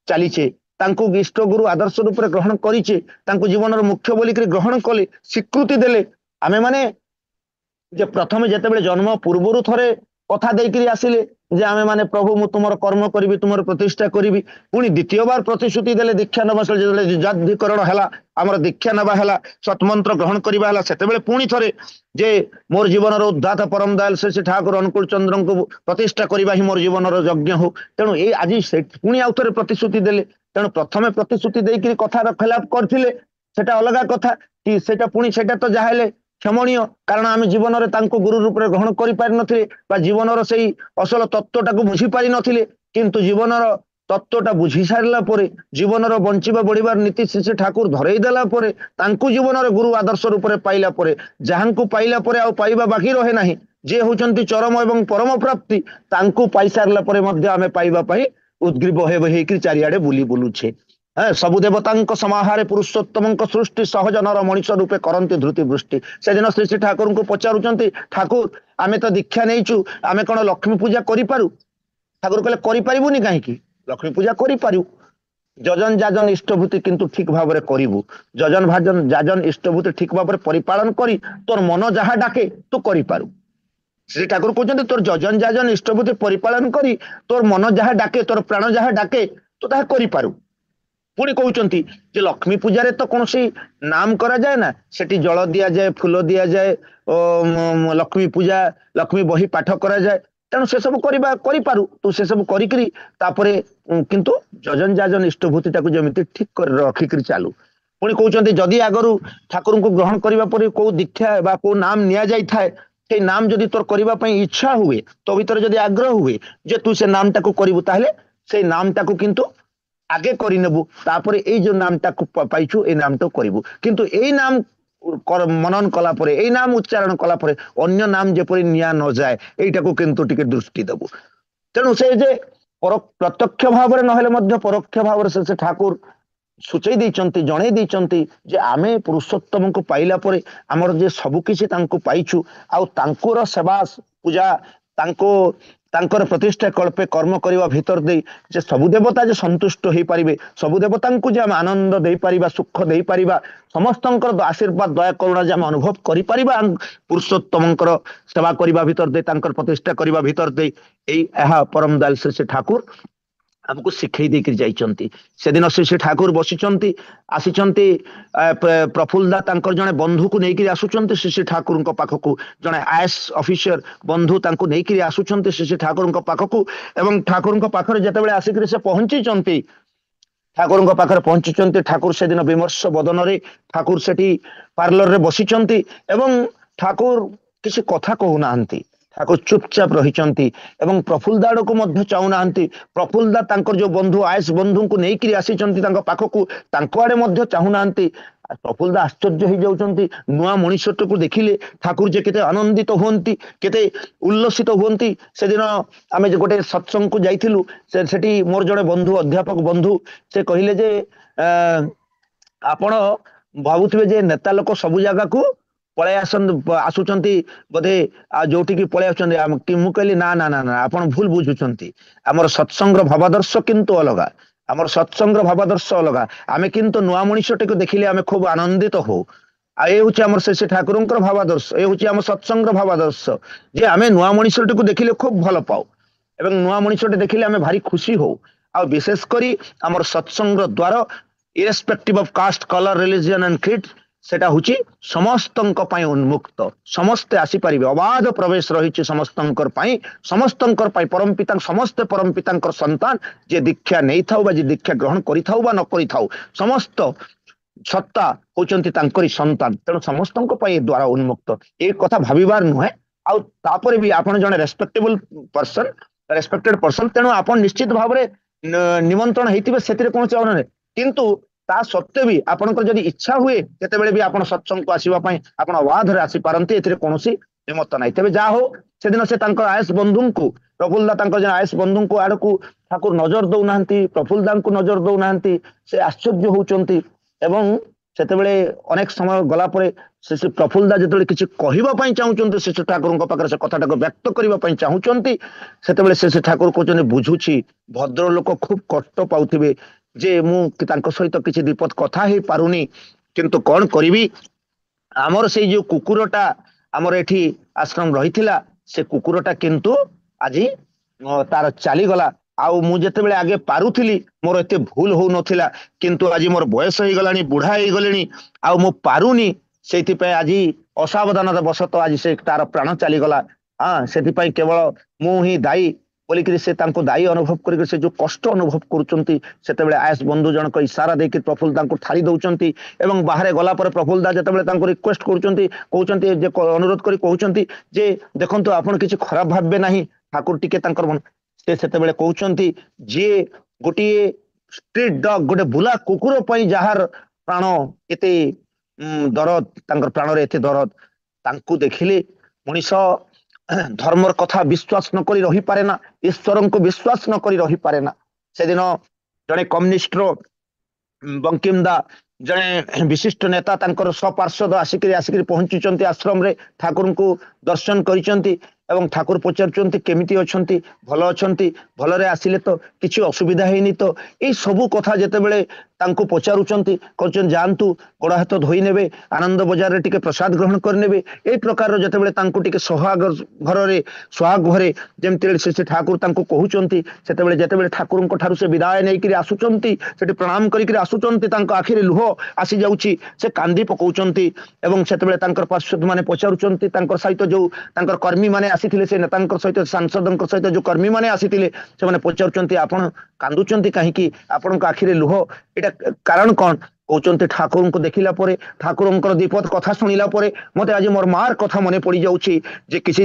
ଚାଲିଛେ, ତାଙ୍କୁ ଇଷ୍ଟ ଗୁରୁ ଆଦର୍ଶ ରୂପରେ ଗ୍ରହଣ କରିଛେ, ତାଙ୍କୁ ଜୀବନର ମୁଖ୍ୟ ବୋଲିକିରି ଗ୍ରହଣ କଲେ, ସ୍ୱୀକୃତି ଦେଲେ। ଆମେ ମାନେ ଯେ ପ୍ରଥମେ ଯେତେବେଳେ ଜନ୍ମ ପୂର୍ବରୁ ଥରେ କଥା ଦେଇକିରି ଆସିଲେ ଯେ ଆମେ ମାନେ ପ୍ରଭୁ ମୁଁ ତୁମର କର୍ମ କରିବି, ତୁମର ପ୍ରତିଷ୍ଠା କରିବି, ପୁଣି ଦ୍ୱିତୀୟବାର ପ୍ରତିଶ୍ରୁତି ଦେଲେ ଦୀକ୍ଷା ନେବା, ଯେତେବେଳେ ଜାତୀୟକରଣ ହେଲା, ଆମର ଦୀକ୍ଷା ନେବା ହେଲା, ସତ୍ମନ୍ତ୍ର ଗ୍ରହଣ କରିବା ହେଲା, ସେତେବେଳେ ପୁଣି ଥରେ ଯେ ମୋର ଜୀବନର ଉଦ୍ଧାତ ପରମ ଦୟାଲ ଶ୍ରୀ ଠାକୁର ଅନୁକୂଳ ଚନ୍ଦ୍ରଙ୍କୁ ପ୍ରତିଷ୍ଠା କରିବା ହିଁ ମୋର ଜୀବନର ଯଜ୍ଞ ହଉ। ତେଣୁ ଏଇ ଆଜି ପୁଣି ଆଉ ଥରେ ପ୍ରତିଶ୍ରୁତି ଦେଲେ। ତେଣୁ ପ୍ରଥମେ ପ୍ରତିଶ୍ରୁତି ଦେଇକିରି କଥାର ଖେଲାପ କରିଥିଲେ, ସେଟା ଅଲଗା କଥା, କି ସେଟା ପୁଣି ସେଟା ତ ଯାହା ହେଲେ କ୍ଷମଣୀୟ, କାରଣ ଆମେ ଜୀବନରେ ତାଙ୍କୁ ଗୁରୁ ରୂପରେ ଗ୍ରହଣ କରିପାରିନଥିଲେ ବା ଜୀବନର ସେଇ ଅସଲ ତତ୍ତ୍ୱଟାକୁ ବୁଝିପାରିନଥିଲେ। କିନ୍ତୁ ଜୀବନର ତତ୍ତ୍ୱଟା ବୁଝି ସାରିଲା ପରେ, ଜୀବନର ବଞ୍ଚିବା ବଢିବାର ନୀତି ଶ୍ରୀ ଠାକୁର ଧରେଇ ଦେଲା ପରେ, ତାଙ୍କୁ ଜୀବନରେ ଗୁରୁ ଆଦର୍ଶ ରୂପରେ ପାଇଲା ପରେ, ଯାହାଙ୍କୁ ପାଇଲା ପରେ ଆଉ ପାଇବା ବାକି ରହେ ନାହିଁ, ଯିଏ ହଉଛନ୍ତି ଚରମ ଏବଂ ପରମ ପ୍ରାପ୍ତି, ତାଙ୍କୁ ପାଇସାରିଲା ପରେ ମଧ୍ୟ ଆମେ ପାଇବା ପାଇଁ ଉଦ୍ଗ୍ରୀବ ହେଇକିରି ଚାରିଆଡେ ବୁଲୁଛେ। ସବୁ ଦେବତାଙ୍କ ସମାହାରେ ପୁରୁଷୋତ୍ତମଙ୍କ ସୃଷ୍ଟି, ସହଜ ନର ମଣିଷ ରୂପେ କରନ୍ତି ଧୃତି ବୃଷ୍ଟି। ସେଦିନ ଶ୍ରୀ ଶ୍ରୀ ଠାକୁରଙ୍କୁ ପଚାରୁଛନ୍ତି, ଠାକୁର ଆମେ ତ ଦୀକ୍ଷା ନେଇଛୁ, ଆମେ କଣ ଲକ୍ଷ୍ମୀ ପୂଜା କରିପାରୁ? ଠାକୁର କହିଲେ କରିପାରିବୁନି କାହିଁକି, ଲକ୍ଷ୍ମୀ ପୂଜା କରିପାରିବୁ। যজন যাজন ইষ্টভূতি কিন্তু ঠিক ভাବରେ করিবু। যজন ভাজন যাজন ইষ্টভূতি ঠিক ভাବରେ পরিপালন କରି তোর মନ ଯାହା ଡାକେ ତୁ କରିପାରୁ। ଶ୍ରୀ ଠାକୁର କହୁଛନ୍ତି ତୋର ଯଜନ ଯାଜନ ଇଷ୍ଟଭୂତି ପରିପାଳନ କରି ତୋର ମନ ଯାହା ଡାକେ ତୋର ପ୍ରାଣ ଯାହା ଡାକେ ତୁ ତାହା କରିପାରୁ। ପୁଣି କହୁଛନ୍ତି ଯେ ଲକ୍ଷ୍ମୀ ପୂଜାରେ ତ କୌଣସି ନାମ କରାଯାଏ ନା, ସେଠି ଜଳ ଦିଆଯାଏ, ଫୁଲ ଦିଆଯାଏ, ଲକ୍ଷ୍ମୀ ପୂଜା ଲକ୍ଷ୍ମୀ ବହି ପାଠ କରାଯାଏ। ତେଣୁ ସେସବୁ କରିପାରୁ, ତୁ ସେସବୁ କରିକିରି ତାପରେ କିନ୍ତୁ ଯଜନ ଯାଜନ ଇଷ୍ଟଭୂତିଟାକୁ ଯେମିତି ଠିକ କରି ରଖିକିରି ଚାଲୁ। ପୁଣି କହୁଛନ୍ତି ଯଦି ଆଗରୁ ଠାକୁରଙ୍କୁ ଗ୍ରହଣ କରିବା ପରେ କୋଉ ଦୀକ୍ଷା ବା କୋଉ ନାମ ନିଆଯାଇଥାଏ, ସେଇ ନାମ ଯଦି ତୋର କରିବା ପାଇଁ ଇଚ୍ଛା ହୁଏ, ତୋ ଭିତରେ ଯଦି ଆଗ୍ରହ ହୁଏ ଯେ ତୁ ସେ ନାମଟାକୁ କରିବୁ, ତାହେଲେ ସେଇ ନାମଟାକୁ କିନ୍ତୁ ଆଗେ କରିନେବୁ, ତାପରେ ଏଇ ଯୋଉ ନାମଟାକୁ ପାଇଛୁ ଏଇ ନାମଟାକୁ କରିବୁ। କିନ୍ତୁ ଏଇ ନାମ ମନନ କଲା ପରେ, ଏଇ ନାମ ଉଚ୍ଚାରଣ କଲା ପରେ ଅନ୍ୟ ନାମ ଯେପରି ନିଆ ନଯାଏ, এইଟାକୁ କିନ୍ତୁ ଟିକେ ଦୃଷ୍ଟି ଦେବୁ। ତେଣୁ ସେ ଯେ ପ୍ରତ୍ୟକ୍ଷ ଭାବରେ ନହେଲେ ମଧ୍ୟ ପରୋକ୍ଷ ଭାବରେ ସେ ଠାକୁର ସୂଚେଇ ଦେଇଛନ୍ତି, ଜଣେଇ ଦେଇଛନ୍ତି ଯେ ଆମେ ପୁରୁଷୋତ୍ତମଙ୍କୁ ପାଇଲା ପରେ ଆମର ଯେ ସବୁ କିଛି ତାଙ୍କୁ ପାଇଛୁ, ଆଉ ତାଙ୍କର ସେବା ପୂଜା ତାଙ୍କୁ ତାଙ୍କର ପ୍ରତିଷ୍ଠା କଳ୍ପେ କର୍ମ କରିବା ଭିତର ଦେଇ ଯେ ସବୁ ଦେବତା ଯେ ସନ୍ତୁଷ୍ଟ ହେଇପାରିବେ, ସବୁ ଦେବତାଙ୍କୁ ଯେ ଆମେ ଆନନ୍ଦ ଦେଇପାରିବା, ସୁଖ ଦେଇପାରିବା, ସମସ୍ତଙ୍କର ଆଶୀର୍ବାଦ ଦୟା କରୁଣା ଯେ ଆମେ ଅନୁଭବ କରିପାରିବା ପୁରୁଷୋତ୍ତମଙ୍କର ସେବା କରିବା ଭିତର ଦେଇ, ତାଙ୍କର ପ୍ରତିଷ୍ଠା କରିବା ଭିତର ଦେଇ, ଏହା ପରମ ଦୟାଲ ଶ୍ରୀ ଠାକୁର ଆମକୁ ଶିଖେଇ ଦେଇକି ଯାଇଛନ୍ତି। ସେଦିନ ଶ୍ରୀ ଠାକୁର ବସିଛନ୍ତି, ଆସିଛନ୍ତି ପ୍ରଫୁଲ୍ଲଦା ତାଙ୍କର ଜଣେ ବନ୍ଧୁକୁ ନେଇକିରି ଆସୁଛନ୍ତି ଶ୍ରୀ ଠାକୁରଙ୍କ ପାଖକୁ, ଜଣେ ଆଇଏଏସ୍ ଅଫିସର ବନ୍ଧୁ ତାଙ୍କୁ ନେଇକିରି ଆସୁଛନ୍ତି ଶ୍ରୀ ଠାକୁରଙ୍କ ପାଖକୁ। ଏବଂ ଠାକୁରଙ୍କ ପାଖରେ ଯେତେବେଳେ ଆସିକିରି ସେ ପହଞ୍ଚିଛନ୍ତି, ଠାକୁରଙ୍କ ପାଖରେ ପହଞ୍ଚିଛନ୍ତି, ଠାକୁର ସେଦିନ ବିମର୍ଷ ବଦନରେ ଠାକୁର ସେଠି ପାର୍ଲରରେ ବସିଛନ୍ତି ଏବଂ ଠାକୁର କିଛି କଥା କହୁନାହାନ୍ତି, ଠାକୁର ଚୁପଚାପ ରହିଛନ୍ତି ଏବଂ ପ୍ରଫୁଲ୍ଲଦା ଆଡକୁ ମଧ୍ୟ ଚାହୁଁନାହାନ୍ତି। ପ୍ରଫୁଲ୍ଲଦା ତାଙ୍କର ଯୋଉ ବନ୍ଧୁ ଆଏସ୍ ବନ୍ଧୁଙ୍କୁ ନେଇକିରି ଆସିଛନ୍ତି ତାଙ୍କ ପାଖକୁ, ତାଙ୍କ ଆଡେ ମଧ୍ୟ ଚାହୁଁନାହାନ୍ତି। ପ୍ରଫୁଲ୍ଲଦା ଆଶ୍ଚର୍ଯ୍ୟ ହେଇଯାଉଛନ୍ତି, ନୂଆ ମଣିଷଟିକୁ ଦେଖିଲେ ଠାକୁର ଯେ କେତେ ଆନନ୍ଦିତ ହୁଅନ୍ତି, କେତେ ଉଲ୍ଲସିତ ହୁଅନ୍ତି। ସେଦିନ ଆମେ ଗୋଟେ ସତ୍ସଙ୍ଗକୁ ଯାଇଥିଲୁ, ସେଠି ମୋର ଜଣେ ବନ୍ଧୁ, ଅଧ୍ୟାପକ ବନ୍ଧୁ, ସେ କହିଲେ ଯେ ଆପଣ ଭାବୁଥିବେ ଯେ ନେତା ଲୋକ ସବୁ ଜାଗାକୁ ପଳେଇ ଆସୁଛନ୍ତି ବୋଧେ, ଆଉ ଯୋଉଠିକି ପଳେଇ ଆସୁଛନ୍ତି। ମୁଁ କହିଲି ନା ନା ନା ନା, ଆପଣ ଭୁଲ ବୁଝୁଛନ୍ତି। ଆମର ସତ୍ସଙ୍ଗର ଭାବାଦର୍ଶ କିନ୍ତୁ ଅଲଗା, ଆମର ସତ୍ସଙ୍ଗର ଭାବାଦର୍ଶ ଅଲଗା। ଆମେ କିନ୍ତୁ ନୂଆ ମଣିଷଟିକୁ ଦେଖିଲେ ଆମେ ଖୁବ ଆନନ୍ଦିତ ହଉ। ଆଉ ଏ ହଉଛି ଆମର ଶ୍ରୀ ଠାକୁରଙ୍କର ଭାବାଦର୍ଶ, ଏ ହଉଛି ଆମ ସତ୍ସଙ୍ଗର ଭାବାଦର୍ଶ ଯେ ଆମେ ନୂଆ ମଣିଷଟିକୁ ଦେଖିଲେ ଖୁବ ଭଲ ପାଉ ଏବଂ ନୂଆ ମଣିଷଟି ଦେଖିଲେ ଆମେ ଭାରି ଖୁସି ହଉ। ଆଉ ବିଶେଷ କରି ଆମର ସତ୍ସଙ୍ଗର ଦ୍ୱାର irrespective of caste, colour, religion and creed, ସେଟା ହଉଛି ସମସ୍ତଙ୍କ ପାଇଁ ଉନ୍ମୁକ୍ତ, ସମସ୍ତେ ଆସିପାରିବେ, ଅବାଧ ପ୍ରବେଶ ରହିଛି ସମସ୍ତଙ୍କର ପାଇଁ, ସମସ୍ତଙ୍କର ପାଇଁ। ପରମ ପିତା ସମସ୍ତେ ପରମ ପିତାଙ୍କର ସନ୍ତାନ, ଯେ ଦୀକ୍ଷା ନେଇଥାଉ ବା ଯେ ଦୀକ୍ଷା ଗ୍ରହଣ କରିଥାଉ ବା ନ କରିଥାଉ, ସମସ୍ତ ସତ୍ତା ହଉଛନ୍ତି ତାଙ୍କରି ସନ୍ତାନ। ତେଣୁ ସମସ୍ତଙ୍କ ପାଇଁ ଏ ଦ୍ୱାର ଉନ୍ମୁକ୍ତ, ଏ କଥା ଭାବିବାର ନୁହେଁ। ଆଉ ତାପରେ ବି ଆପଣ ଜଣେ ରେସ୍ପେକ୍ଟେବଲ ପର୍ସନ, ରେସ୍ପେକ୍ଟେଡ ପର୍ସନ, ତେଣୁ ଆପଣ ନିଶ୍ଚିତ ଭାବରେ ନିମନ୍ତ୍ରଣ ହେଇଥିବେ, ସେଥିରେ କୌଣସି ଅଭାବ ନାହିଁ। କିନ୍ତୁ ତା ସତ୍ତ୍ୱେ ବି ଆପଣଙ୍କର ଯଦି ଇଚ୍ଛା ହୁଏ କେତେବେଳେ ବି ଆପଣ ସତ୍ସଙ୍ଗକୁ ଆସିବା ପାଇଁ, ଆପଣ ଅବାଧରେ ଆସିପାରନ୍ତି, ଏଥିରେ କୌଣସି ବିମତ ନାହିଁ। ତେବେ ଯାହା ହଉ, ସେଦିନ ସେ ତାଙ୍କର ଆଏସ୍ ବନ୍ଧୁଙ୍କୁ, ପ୍ରଫୁଲ୍ଲଦା ତାଙ୍କର ଜଣେ ଆଏସ୍ ବନ୍ଧୁଙ୍କୁ ଆଡକୁ ଠାକୁର ନଜର ଦଉନାହାନ୍ତି, ପ୍ରଫୁଲ୍ଲଦାଙ୍କୁ ନଜର ଦଉନାହାନ୍ତି, ସେ ଆଶ୍ଚର୍ଯ୍ୟ ହଉଛନ୍ତି। ଏବଂ ସେତେବେଳେ ଅନେକ ସମୟ ଗଲା ପରେ ଶ୍ରୀ ପ୍ରଫୁଲ୍ଲଦା ଯେତେବେଳେ କିଛି କହିବା ପାଇଁ ଚାହୁଁଛନ୍ତି ଶ୍ରୀ ଠାକୁରଙ୍କ ପାଖରେ, ସେ କଥାଟାକୁ ବ୍ୟକ୍ତ କରିବା ପାଇଁ ଚାହୁଁଛନ୍ତି, ସେତେବେଳେ ଶ୍ରୀ ଠାକୁର କହୁଛନ୍ତି ବୁଝୁଛି, ଭଦ୍ର ଲୋକ ଖୁବ କଷ୍ଟ ପାଉଥିବେ ଯେ ମୁଁ ତାଙ୍କ ସହିତ କିଛି ବିପଦ କଥା ହେଇପାରୁନି, କିନ୍ତୁ କଣ କରିବି, ଆମର ସେଇ ଯୋଉ କୁକୁରଟା ଆମର ଏଠି ଆଶ୍ରମ ରହିଥିଲା, ସେ କୁକୁରଟା କିନ୍ତୁ ଆଜି ତାର ଚାଲିଗଲା। ଆଉ ମୁଁ ଯେତେବେଳେ ଆଗେ ପାରୁଥିଲି ମୋର ଏତେ ଭୁଲ ହଉନଥିଲା, କିନ୍ତୁ ଆଜି ମୋର ବୟସ ହେଇଗଲାଣି, ବୁଢା ହେଇଗଲିଣି, ଆଉ ମୁଁ ପାରୁନି, ସେଇଥିପାଇଁ ଆଜି ଅସାବଧାନତା ବଶତଃ ଆଜି ସେ ତାର ପ୍ରାଣ ଚାଲିଗଲା। ସେଥିପାଇଁ କେବଳ ମୁଁ ହିଁ ଦାୟୀ ବୋଲିକିରି ସେ ତାଙ୍କୁ ଦାୟୀ ଅନୁଭବ କରିକି ସେ ଯୋଉ କଷ୍ଟ ଅନୁଭବ କରୁଛନ୍ତି, ସେତେବେଳେ ଆଏସ୍ ବନ୍ଧୁ ଜଣକ ଇସାରା ଦେଇକି ପ୍ରଫୁଲ୍ଲଦାଙ୍କୁ ଠାରି ଦଉଛନ୍ତି। ଏବଂ ବାହାରେ ଗଲା ପରେ ପ୍ରଫୁଲ୍ଲଦା ଯେତେବେଳେ ତାଙ୍କୁ ରିକ୍ୱେଷ୍ଟ କରୁଛନ୍ତି, କହୁଛନ୍ତି ଯେ ଅନୁରୋଧ କରି କହୁଛନ୍ତି ଯେ ଦେଖନ୍ତୁ ଆପଣ କିଛି ଖରାପ ଭାବିବେ ନାହିଁ, ଠାକୁର ଟିକେ ତାଙ୍କର ସେ ସେତେବେଳେ କହୁଛନ୍ତି ଯିଏ ଗୋଟିଏ ଷ୍ଟ୍ରିଟ୍ ଡଗ୍, ଗୋଟେ ବୁଲା କୁକୁର ପାଇଁ ଯାହାର ପ୍ରାଣ ଏତେ ଦରଦ, ତାଙ୍କର ପ୍ରାଣରେ ଏତେ ଦରଦ, ତାଙ୍କୁ ଦେଖିଲେ ମଣିଷ ଧର୍ମର କଥା ବିଶ୍ୱାସ ନ କରି ରହିପାରେ ନା, ଈଶ୍ୱରଙ୍କୁ ବିଶ୍ୱାସ ନ କରି ରହିପାରେ ନା। ସେଦିନ ଜଣେ କମ୍ୟୁନିଷ୍ଟର ବଙ୍କିମ ଦା, ଜଣେ ବିଶିଷ୍ଟ ନେତା, ତାଙ୍କର ସପାର୍ଶ୍ୱଦ ଆସିକିରି ପହଞ୍ଚିଛନ୍ତି ଆଶ୍ରମରେ, ଠାକୁରଙ୍କୁ ଦର୍ଶନ କରିଛନ୍ତି ଏବଂ ଠାକୁର ପଚାରୁଛନ୍ତି କେମିତି ଅଛନ୍ତି, ଭଲ ଅଛନ୍ତି, ଭଲରେ ଆସିଲେ ତ, କିଛି ଅସୁବିଧା ହେଇନି ତ। ଏଇ ସବୁ କଥା ଯେତେବେଳେ ତାଙ୍କୁ ପଚାରୁଛନ୍ତି, କହୁଛନ୍ତି ଯାଆନ୍ତୁ ଗୋଡ଼ ହାତ ଧୋଇ ନେବେ, ଆନନ୍ଦ ବଜାରରେ ଟିକେ ପ୍ରସାଦ ଗ୍ରହଣ କରିନେବେ। ଏଇ ପ୍ରକାରର ଯେତେବେଳେ ତାଙ୍କୁ ଟିକେ ସୁହାଗ ଘରେ ଯେମିତି ସେ ଠାକୁର ତାଙ୍କୁ କହୁଛନ୍ତି, ସେତେବେଳେ ଯେତେବେଳେ ଠାକୁରଙ୍କ ଠାରୁ ସେ ବିଦାୟ ନେଇକରି ଆସୁଛନ୍ତି, ସେଠି ପ୍ରଣାମ କରିକିରି ଆସୁଛନ୍ତି, ତାଙ୍କ ଆଖିରେ ଲୁହ ଆସି ଯାଉଛି, ସେ କାନ୍ଦି ପକାଉଛନ୍ତି। ଏବଂ ସେତେବେଳେ ତାଙ୍କର ପାର୍ଶ୍ୱଦ ମାନେ ପଚାରୁଛନ୍ତି, ତାଙ୍କର ସହିତ ଯୋଉ ତାଙ୍କର କର୍ମୀ ମାନେ ଆସିଥିଲେ, ସେ ନେତାଙ୍କ ସହିତ ସାଂସଦଙ୍କ ସହିତ ଯୋଉ କର୍ମୀ ମାନେ ଆସିଥିଲେ, ସେମାନେ ପଚାରୁଛନ୍ତି ଆପଣ କାନ୍ଦୁଛନ୍ତି କାହିଁକି, ଆପଣଙ୍କ ଆଖିରେ ଲୁହ, ଏଇଟା କାରଣ କଣ? କହୁଛନ୍ତି ଠାକୁରଙ୍କୁ ଦେଖିଲା ପରେ, ଠାକୁରଙ୍କର ଦୀପଦ କଥା ଶୁଣିଲା ପରେ ମତେ ଆଜି ମୋର ମାର କଥା ମନେ ପଡି ଯାଉଛି, ଯେ କିଛି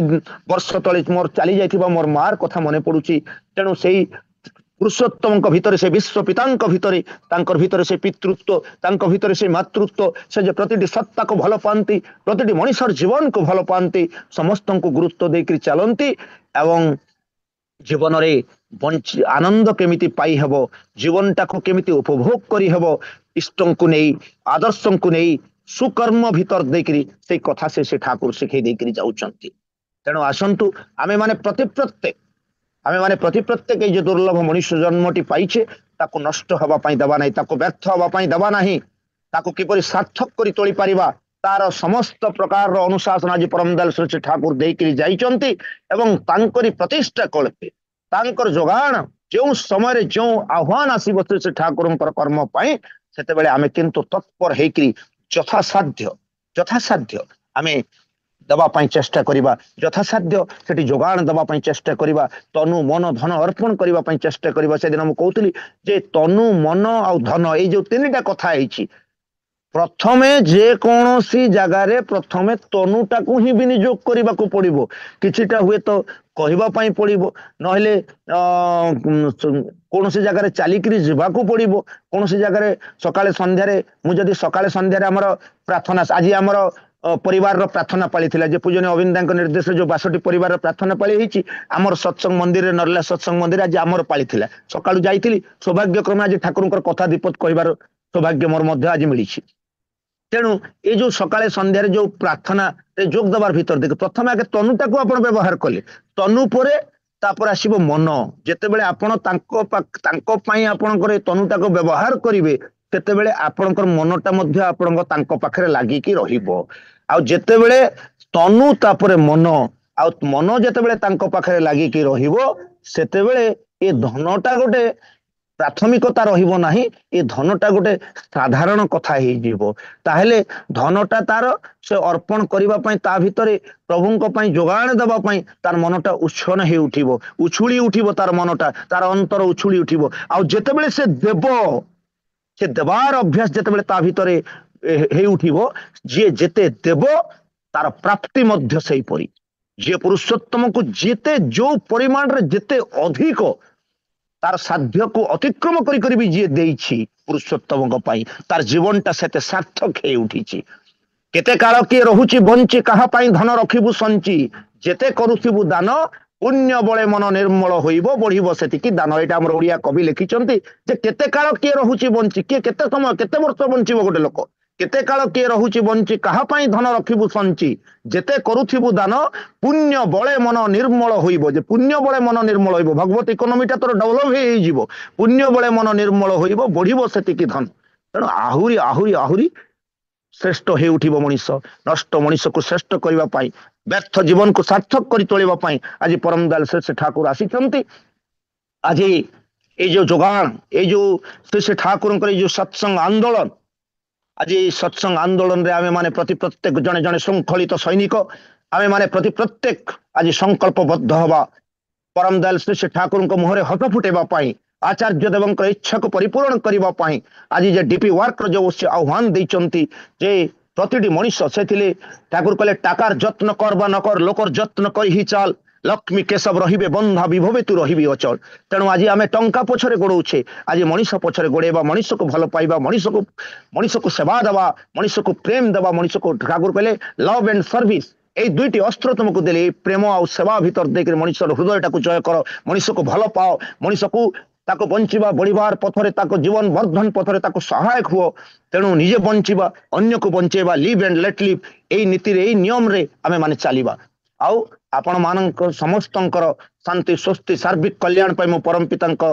ବର୍ଷ ତଳେ ମୋର ଚାଲି ଯାଇଥିବା ମୋର ମାର କଥା ମନେ ପଡୁଛି। ତେଣୁ ସେଇ ପୁରୁଷୋତ୍ତମଙ୍କ ଭିତରେ, ସେ ବିଶ୍ୱ ପିତାଙ୍କ ଭିତରେ, ତାଙ୍କର ଭିତରେ ସେ ପିତୃତ୍ୱ, ତାଙ୍କ ଭିତରେ ସେ ମାତୃତ୍ୱ, ସେ ଯେ ପ୍ରତିଟି ସତ୍ତାକୁ ଭଲ ପାଆନ୍ତି, ପ୍ରତିଟି ମଣିଷର ଜୀବନକୁ ଭଲ ପାଆନ୍ତି, ସମସ୍ତଙ୍କୁ ଗୁରୁତ୍ୱ ଦେଇକରି ଚାଲନ୍ତି। ଏବଂ ଜୀବନରେ ଆନନ୍ଦ କେମିତି ପାଇହେବ, ଜୀବନଟାକୁ କେମିତି ଉପଭୋଗ କରିହେବ, ଇଷ୍ଟଙ୍କୁ ନେଇ, ଆଦର୍ଶଙ୍କୁ ନେଇ, ସୁକର୍ମ ଭିତର ଦେଇକରି ସେଇ କଥା ସେ ଠାକୁର ଶିଖେଇ ଦେଇକରି ଯାଉଛନ୍ତି। ତେଣୁ ଆସନ୍ତୁ ଆମେ ମାନେ ପ୍ରତି ପ୍ରତ୍ୟେକ ଏଇ ଯେ ଦୁର୍ଲଭ ମଣିଷ ଜନ୍ମଟି ପାଇଛେ, ତାକୁ ନଷ୍ଟ ହେବା ପାଇଁ ଦେବା ନାହିଁ, ତାକୁ ବ୍ୟର୍ଥ ହେବା ପାଇଁ ଦେବା ନାହିଁ, ତାକୁ କିପରି ସାର୍ଥକ କରି ତୋଳି ପାରିବା, ତାର ସମସ୍ତ ପ୍ରକାରର ଅନୁଶାସନ ଆଜି ପରମଦୟାଲ ଶ୍ରୀ ଠାକୁର ଦେଇକରି ଯାଇଛନ୍ତି। ଏବଂ ତାଙ୍କରି ପ୍ରତିଷ୍ଠା କଳ୍ପେ, ତାଙ୍କର ଯୋଗାଣ ଯେଉଁ ସମୟରେ ଯେଉଁ ଆହ୍ୱାନ ଆସିବ ସେ ଠାକୁରଙ୍କର କର୍ମ ପାଇଁ, ସେତେବେଳେ ଆମେ କିନ୍ତୁ ତତ୍ପର ହେଇକରି ଯଥାସାଧ୍ୟ ଆମେ ଦେବା ପାଇଁ ଚେଷ୍ଟା କରିବା, ଯଥାସାଧ୍ୟ ସେଠି ଯୋଗାଣ ଦେବା ପାଇଁ ଚେଷ୍ଟା କରିବା, ତନୁ ମନ ଧନ ଅର୍ପଣ କରିବା ପାଇଁ ଚେଷ୍ଟା କରିବା। ସେଦିନ ମୁଁ କହୁଥିଲି ଯେ ତନୁ ମନ ଆଉ ଧନ, ଏଇ ଯୋଉ ତିନିଟା କଥା ହେଇଛି, ପ୍ରଥମେ ଯେକୌଣସି ଜାଗାରେ ପ୍ରଥମେ ତନୁଟାକୁ ହିଁ ବିନିଯୋଗ କରିବାକୁ ପଡିବ। କିଛିଟା ହୁଏତ କହିବା ପାଇଁ ପଡିବ, ନହେଲେ କୌଣସି ଜାଗାରେ ଚାଲିକିରି ଯିବାକୁ ପଡିବ, କୌଣସି ଜାଗାରେ ସକାଳେ ସନ୍ଧ୍ୟାରେ, ମୁଁ ଯଦି ସକାଳେ ସନ୍ଧ୍ୟାରେ ଆମର ପ୍ରାର୍ଥନା, ଆଜି ଆମର ପରିବାରର ପ୍ରାର୍ଥନା ପାଳି ଥିଲା, ଯେ ପୂଜନୀୟ ଅବିନ୍ଦାଙ୍କ ନିର୍ଦ୍ଦେଶରେ ଯୋଉ 62 ପରିବାରର ପ୍ରାର୍ଥନା ପାଳି ହେଇଛି, ଆମର ସତ୍ସଙ୍ଗ ମନ୍ଦିରରେ, ନର୍ଲା ସତ୍ସଙ୍ଗ ମନ୍ଦିର ଆଜି ଆମର ପାଳି ଥିଲା। ସକାଳୁ ଯାଇଥିଲି, ସୌଭାଗ୍ୟକ୍ରମେ ଆଜି ଠାକୁରଙ୍କର କଥା ଦୀପଦ କହିବାର ସୌଭାଗ୍ୟ ମୋର ମଧ୍ୟ ଆଜି ମିଳିଛି। ତେଣୁ ଏଇ ଯୋଉ ସକାଳେ ସନ୍ଧ୍ୟାରେ ଯୋଉ ପ୍ରାର୍ଥନାରେ ଯୋଗ ଦେବାର ଭିତରେ ଦେଖ, ପ୍ରଥମେ ଆଗେ ତନୁଟାକୁ ଆପଣ ବ୍ୟବହାର କଲେ, ତନୁ ପରେ ତାପରେ ଆସିବ ମନ। ଯେତେବେଳେ ଆପଣ ତାଙ୍କ ପାଇଁ ଆପଣଙ୍କର ଏ ତନୁଟାକୁ ବ୍ୟବହାର କରିବେ, ସେତେବେଳେ ଆପଣଙ୍କର ମନଟା ମଧ୍ୟ ତାଙ୍କ ପାଖରେ ଲାଗିକି ରହିବ। ଆଉ ଯେତେବେଳେ ତନୁ ତାପରେ ମନ, ଆଉ ମନ ଯେତେବେଳେ ତାଙ୍କ ପାଖରେ ଲାଗିକି ରହିବ, ସେତେବେଳେ ଏ ଧନଟା ଗୋଟେ ପ୍ରାଥମିକତା ରହିବ ନାହିଁ, ଏ ଧନଟା ଗୋଟେ ସାଧାରଣ କଥା ହେଇଯିବ। ତାହେଲେ ଧନଟା ତାର ସେ ଅର୍ପଣ କରିବା ପାଇଁ, ତା ଭିତରେ ପ୍ରଭୁଙ୍କ ପାଇଁ ଯୋଗାଣ ଦେବା ପାଇଁ ତାର ମନଟା ଉଚ୍ଛନ୍ନ ହେଇ ଉଠିବ, ଉଛୁଳି ଉଠିବ ତାର ମନଟା, ତାର ଅନ୍ତର ଉଛୁଳି ଉଠିବ। ଆଉ ଯେତେବେଳେ ସେ ଦେବାର ଅଭ୍ୟାସ ଯେତେବେଳେ ତା ଭିତରେ ହେଇ ଉଠିବ, ଯିଏ ଯେତେ ଦେବ ତାର ପ୍ରାପ୍ତି ମଧ୍ୟ ସେଇପରି। ଯିଏ ପୁରୁଷୋତ୍ତମକୁ ଯେତେ ଯୋଉ ପରିମାଣରେ ଯେତେ ଅଧିକ ତାର ସାଧ୍ୟକୁ ଅତିକ୍ରମ କରି ବି ଯିଏ ଦେଇଛି ପୁରୁଷୋତ୍ତମଙ୍କ ପାଇଁ, ତାର ଜୀବନଟା ସେତେ ସାର୍ଥକ ହେଇ ଉଠିଛି। କେତେ କାଳ କିଏ ରହୁଛି ବଞ୍ଚି, କାହା ପାଇଁ ଧନ ରଖିବୁ ସଞ୍ଚି, ଯେତେ କରୁଥିବୁ ଦାନ ପୁଣ୍ୟ ବଳେ ମନ ନିର୍ମଳ ହୋଇବ, ବଢିବ ସେତିକି ଦାନ। ଏଇଟା ଆମର ଓଡିଆ କବି ଲେଖିଛନ୍ତି, ଯେ କେତେ କାଳ କିଏ ରହୁଛି ବଞ୍ଚି, କିଏ କେତେ ସମୟ କେତେ ବର୍ଷ ବଞ୍ଚିବ ଗୋଟେ ଲୋକ, କେତେ କାଳ କିଏ ରହୁଛି ବଞ୍ଚି, କାହା ପାଇଁ ଧନ ରଖିବୁ ସଞ୍ଚି, ଯେତେ କରୁଥିବୁ ଦାନ ପୁଣ୍ୟ ବଳେ ମନ ନିର୍ମଳ ହୋଇବ। ଯେ ପୁଣ୍ୟ ବଳେ ମନ ନିର୍ମଳ ହୋଇବ, ଭଗବତ ଇକୋନୋମିଟା ତୋର ଡେଭଲପ ହେଇଯିବ, ପୁଣ୍ୟ ବଳେ ମନ ନିର୍ମଳ ହୋଇବ, ବଢିବ ସେତିକି ଧନ। ତେଣୁ ଆହୁରି ଆହୁରି ଆହୁରି ଶ୍ରେଷ୍ଠ ହେଇ ଉଠିବ ମଣିଷ। ନଷ୍ଟ ମଣିଷକୁ ଶ୍ରେଷ୍ଠ କରିବା ପାଇଁ, ବ୍ୟର୍ଥ ଜୀବନକୁ ସାର୍ଥକ କରି ତୋଳିବା ପାଇଁ ଆଜି ପରମଦୟାଲ ଶ୍ରୀ ଠାକୁର ଆସିଛନ୍ତି। ଆଜି ଏଇ ଯୋଉ ଯୋଗାଣ, ଏଇ ଯୋଉ ଶ୍ରୀ ଠାକୁରଙ୍କର ଏଇ ଯୋଉ ସତ୍ସଙ୍ଗ ଆନ୍ଦୋଳନ, ଆଜି এই ସତ୍ସଙ୍ଗ ଆନ୍ଦୋଳନରେ ଆମେ ମାନେ ପ୍ରତ୍ୟେକ ଜଣେ ଜଣେ ଶୃଙ୍ଖଳିତ ସୈନିକ, ଆମେ ମାନେ ପ୍ରତ୍ୟେକ ଆଜି ସଂକଳ୍ପବଦ୍ଧ ହବା, ପରମଦୟାଲ ଶ୍ରୀ ଠାକୁରଙ୍କ ମୁହଁରେ ହସ ଫୁଟେଇବା ପାଇଁ, ଆଚାର୍ଯ୍ୟ ଦେବଙ୍କର ଇଚ୍ଛାକୁ ପରିପୂରଣ କରିବା ପାଇଁ ଆଜି ଯେ ଡିପି ୱାର୍କର ଯୋଉ ଆହ୍ୱାନ ଦେଇଛନ୍ତି, ଯେ ପ୍ରତିଟି ମଣିଷ ସେଥିରେ ଠାକୁର କହିଲେ টাকার যত্ন কর বা নকর, লোকর যত্ନ କରି হি ଚାଲ, ଲକ୍ଷ୍ମୀ କେଶବ ରହିବେ ବନ୍ଧା ବିଭବେ ତୁ ରହିବି ଅଚଳ। ତେଣୁ ଆଜି ଆମେ ଟଙ୍କା ପଛରେ ଗୋଡଉଛେ, ଆଜି ମଣିଷ ପଛରେ ଗୋଡେଇବା, ମଣିଷକୁ ଭଲ ପାଇବା, ମଣିଷକୁ ସେବା ଦେବା, ମଣିଷକୁ ପ୍ରେମ ଦେବା, ମଣିଷକୁ ଠାକୁର କହିଲେ ଲଭ୍ ଆଣ୍ଡ ସର୍ଭିସ, এই ଦୁଇଟି ଅସ୍ତ୍ର ତୁମକୁ ଦେଲେ, এই ପ୍ରେମ ଆଉ ସେବା ଭିତରେ ଦେଇକରି ମଣିଷର ହୃଦୟଟାକୁ ଜୟ କର, ମଣିଷକୁ ଭଲ ପାଅ, ମଣିଷକୁ ତାକୁ ବଞ୍ଚିବା ବଢିବାର ପଥରେ, ତାକୁ ଜୀବନ ବର୍ଦ୍ଧନ ପଥରେ ତାକୁ ସହାୟକ ହୁଅ। ତେଣୁ ନିଜେ ବଞ୍ଚିବା, ଅନ୍ୟକୁ ବଞ୍ଚେଇବା, ଲିଭ୍ ଆଣ୍ଡ ଲେଟ୍ ଲିଭ୍, ଏଇ ନୀତିରେ, ଏଇ ନିୟମରେ ଆମେ ମାନେ ଚାଲିବା। ଆଉ आपण ମାନଙ୍କ ସମସ୍ତଙ୍କର ଶାନ୍ତି ସ୍ୱସ୍ତି ସାର୍ବିକ କଲ୍ୟାଣ ପାଇଁ ମୁଁ ପରମ ପିତାଙ୍କ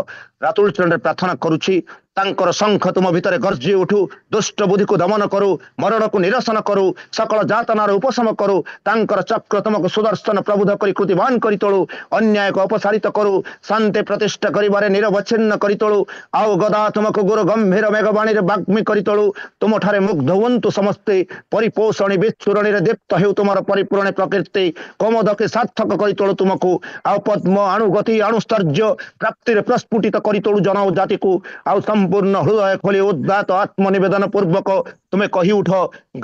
ରାତୁଳ ଚରଣରେ ପ୍ରାର୍ଥନା କରୁଛି। ତାଙ୍କର ଶଙ୍ଖ ତୁମ ଭିତରେ ଗର୍ଜି ଉଠୁ, ଦୁଷ୍ଟ ବୁଦ୍ଧିକୁ ଦମନ କରୁ, ମରଣକୁ ନିରସନ କରୁ, ସକଳ ଯାତନାର ଉପଶମ କରୁ। ତାଙ୍କର ଚକ୍ର ତୁମକୁ ସୁଦର୍ଶନ ପ୍ରବୁଦ୍ଧ କରି କୃତିବାନ କରି ତୋଳୁ, ଅନ୍ୟାୟକୁ ଅପସାରିତ କରୁ, ଶାନ୍ତି ପ୍ରତିଷ୍ଠା କରିବାରେ ନିରବଚ୍ଛିନ୍ନ କରି ତୋଳୁ। ଆଉ ଗଦା ତୁମକୁ ଗୁରୁ ଗମ୍ଭୀର ମେଘବାଣୀରେ ବାଗ୍ମୀ କରି ତୋଳୁ। ତୁମଠାରେ ମୁଗ୍ଧ ହୁଅନ୍ତୁ ସମସ୍ତେ, ପରିପୋଷଣୀ ବିଚ୍ଛୁରଣୀରେ ଦୀପ୍ତ ହେଉ ତୁମର ପରିପୂରଣ ପ୍ରକୃତି। କୋମୋଦକେ ସାର୍ଥକ କରି ତୋଳୁ ତୁମକୁ, ଆଉ ପଦ୍ମ ଅଣୁଗତି ଅଣୁଷ୍ଟର୍ଯ୍ୟ ପ୍ରାପ୍ତିରେ ପ୍ରସ୍ଫୁଟିତ କରି ତୋଳୁ ଜନଜାତିକୁ। ଆଉ ସମ୍ପୂର୍ଣ୍ଣ ହୃଦୟ ଖୋଲି ଉଦ୍ଦାତ ଆତ୍ମନିବେଦନ ପୂର୍ବକ ତୁମେ କହି ଉଠ,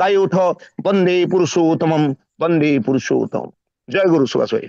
ଗାଇ ଉଠ, ବନ୍ଦେ ପୁରୁଷୋତ୍ତମମ୍, ବନ୍ଦେ ପୁରୁଷୋତ୍ତମ। ଜୟ ଗୁରୁ ସୁଭାଷ ଭାଇ।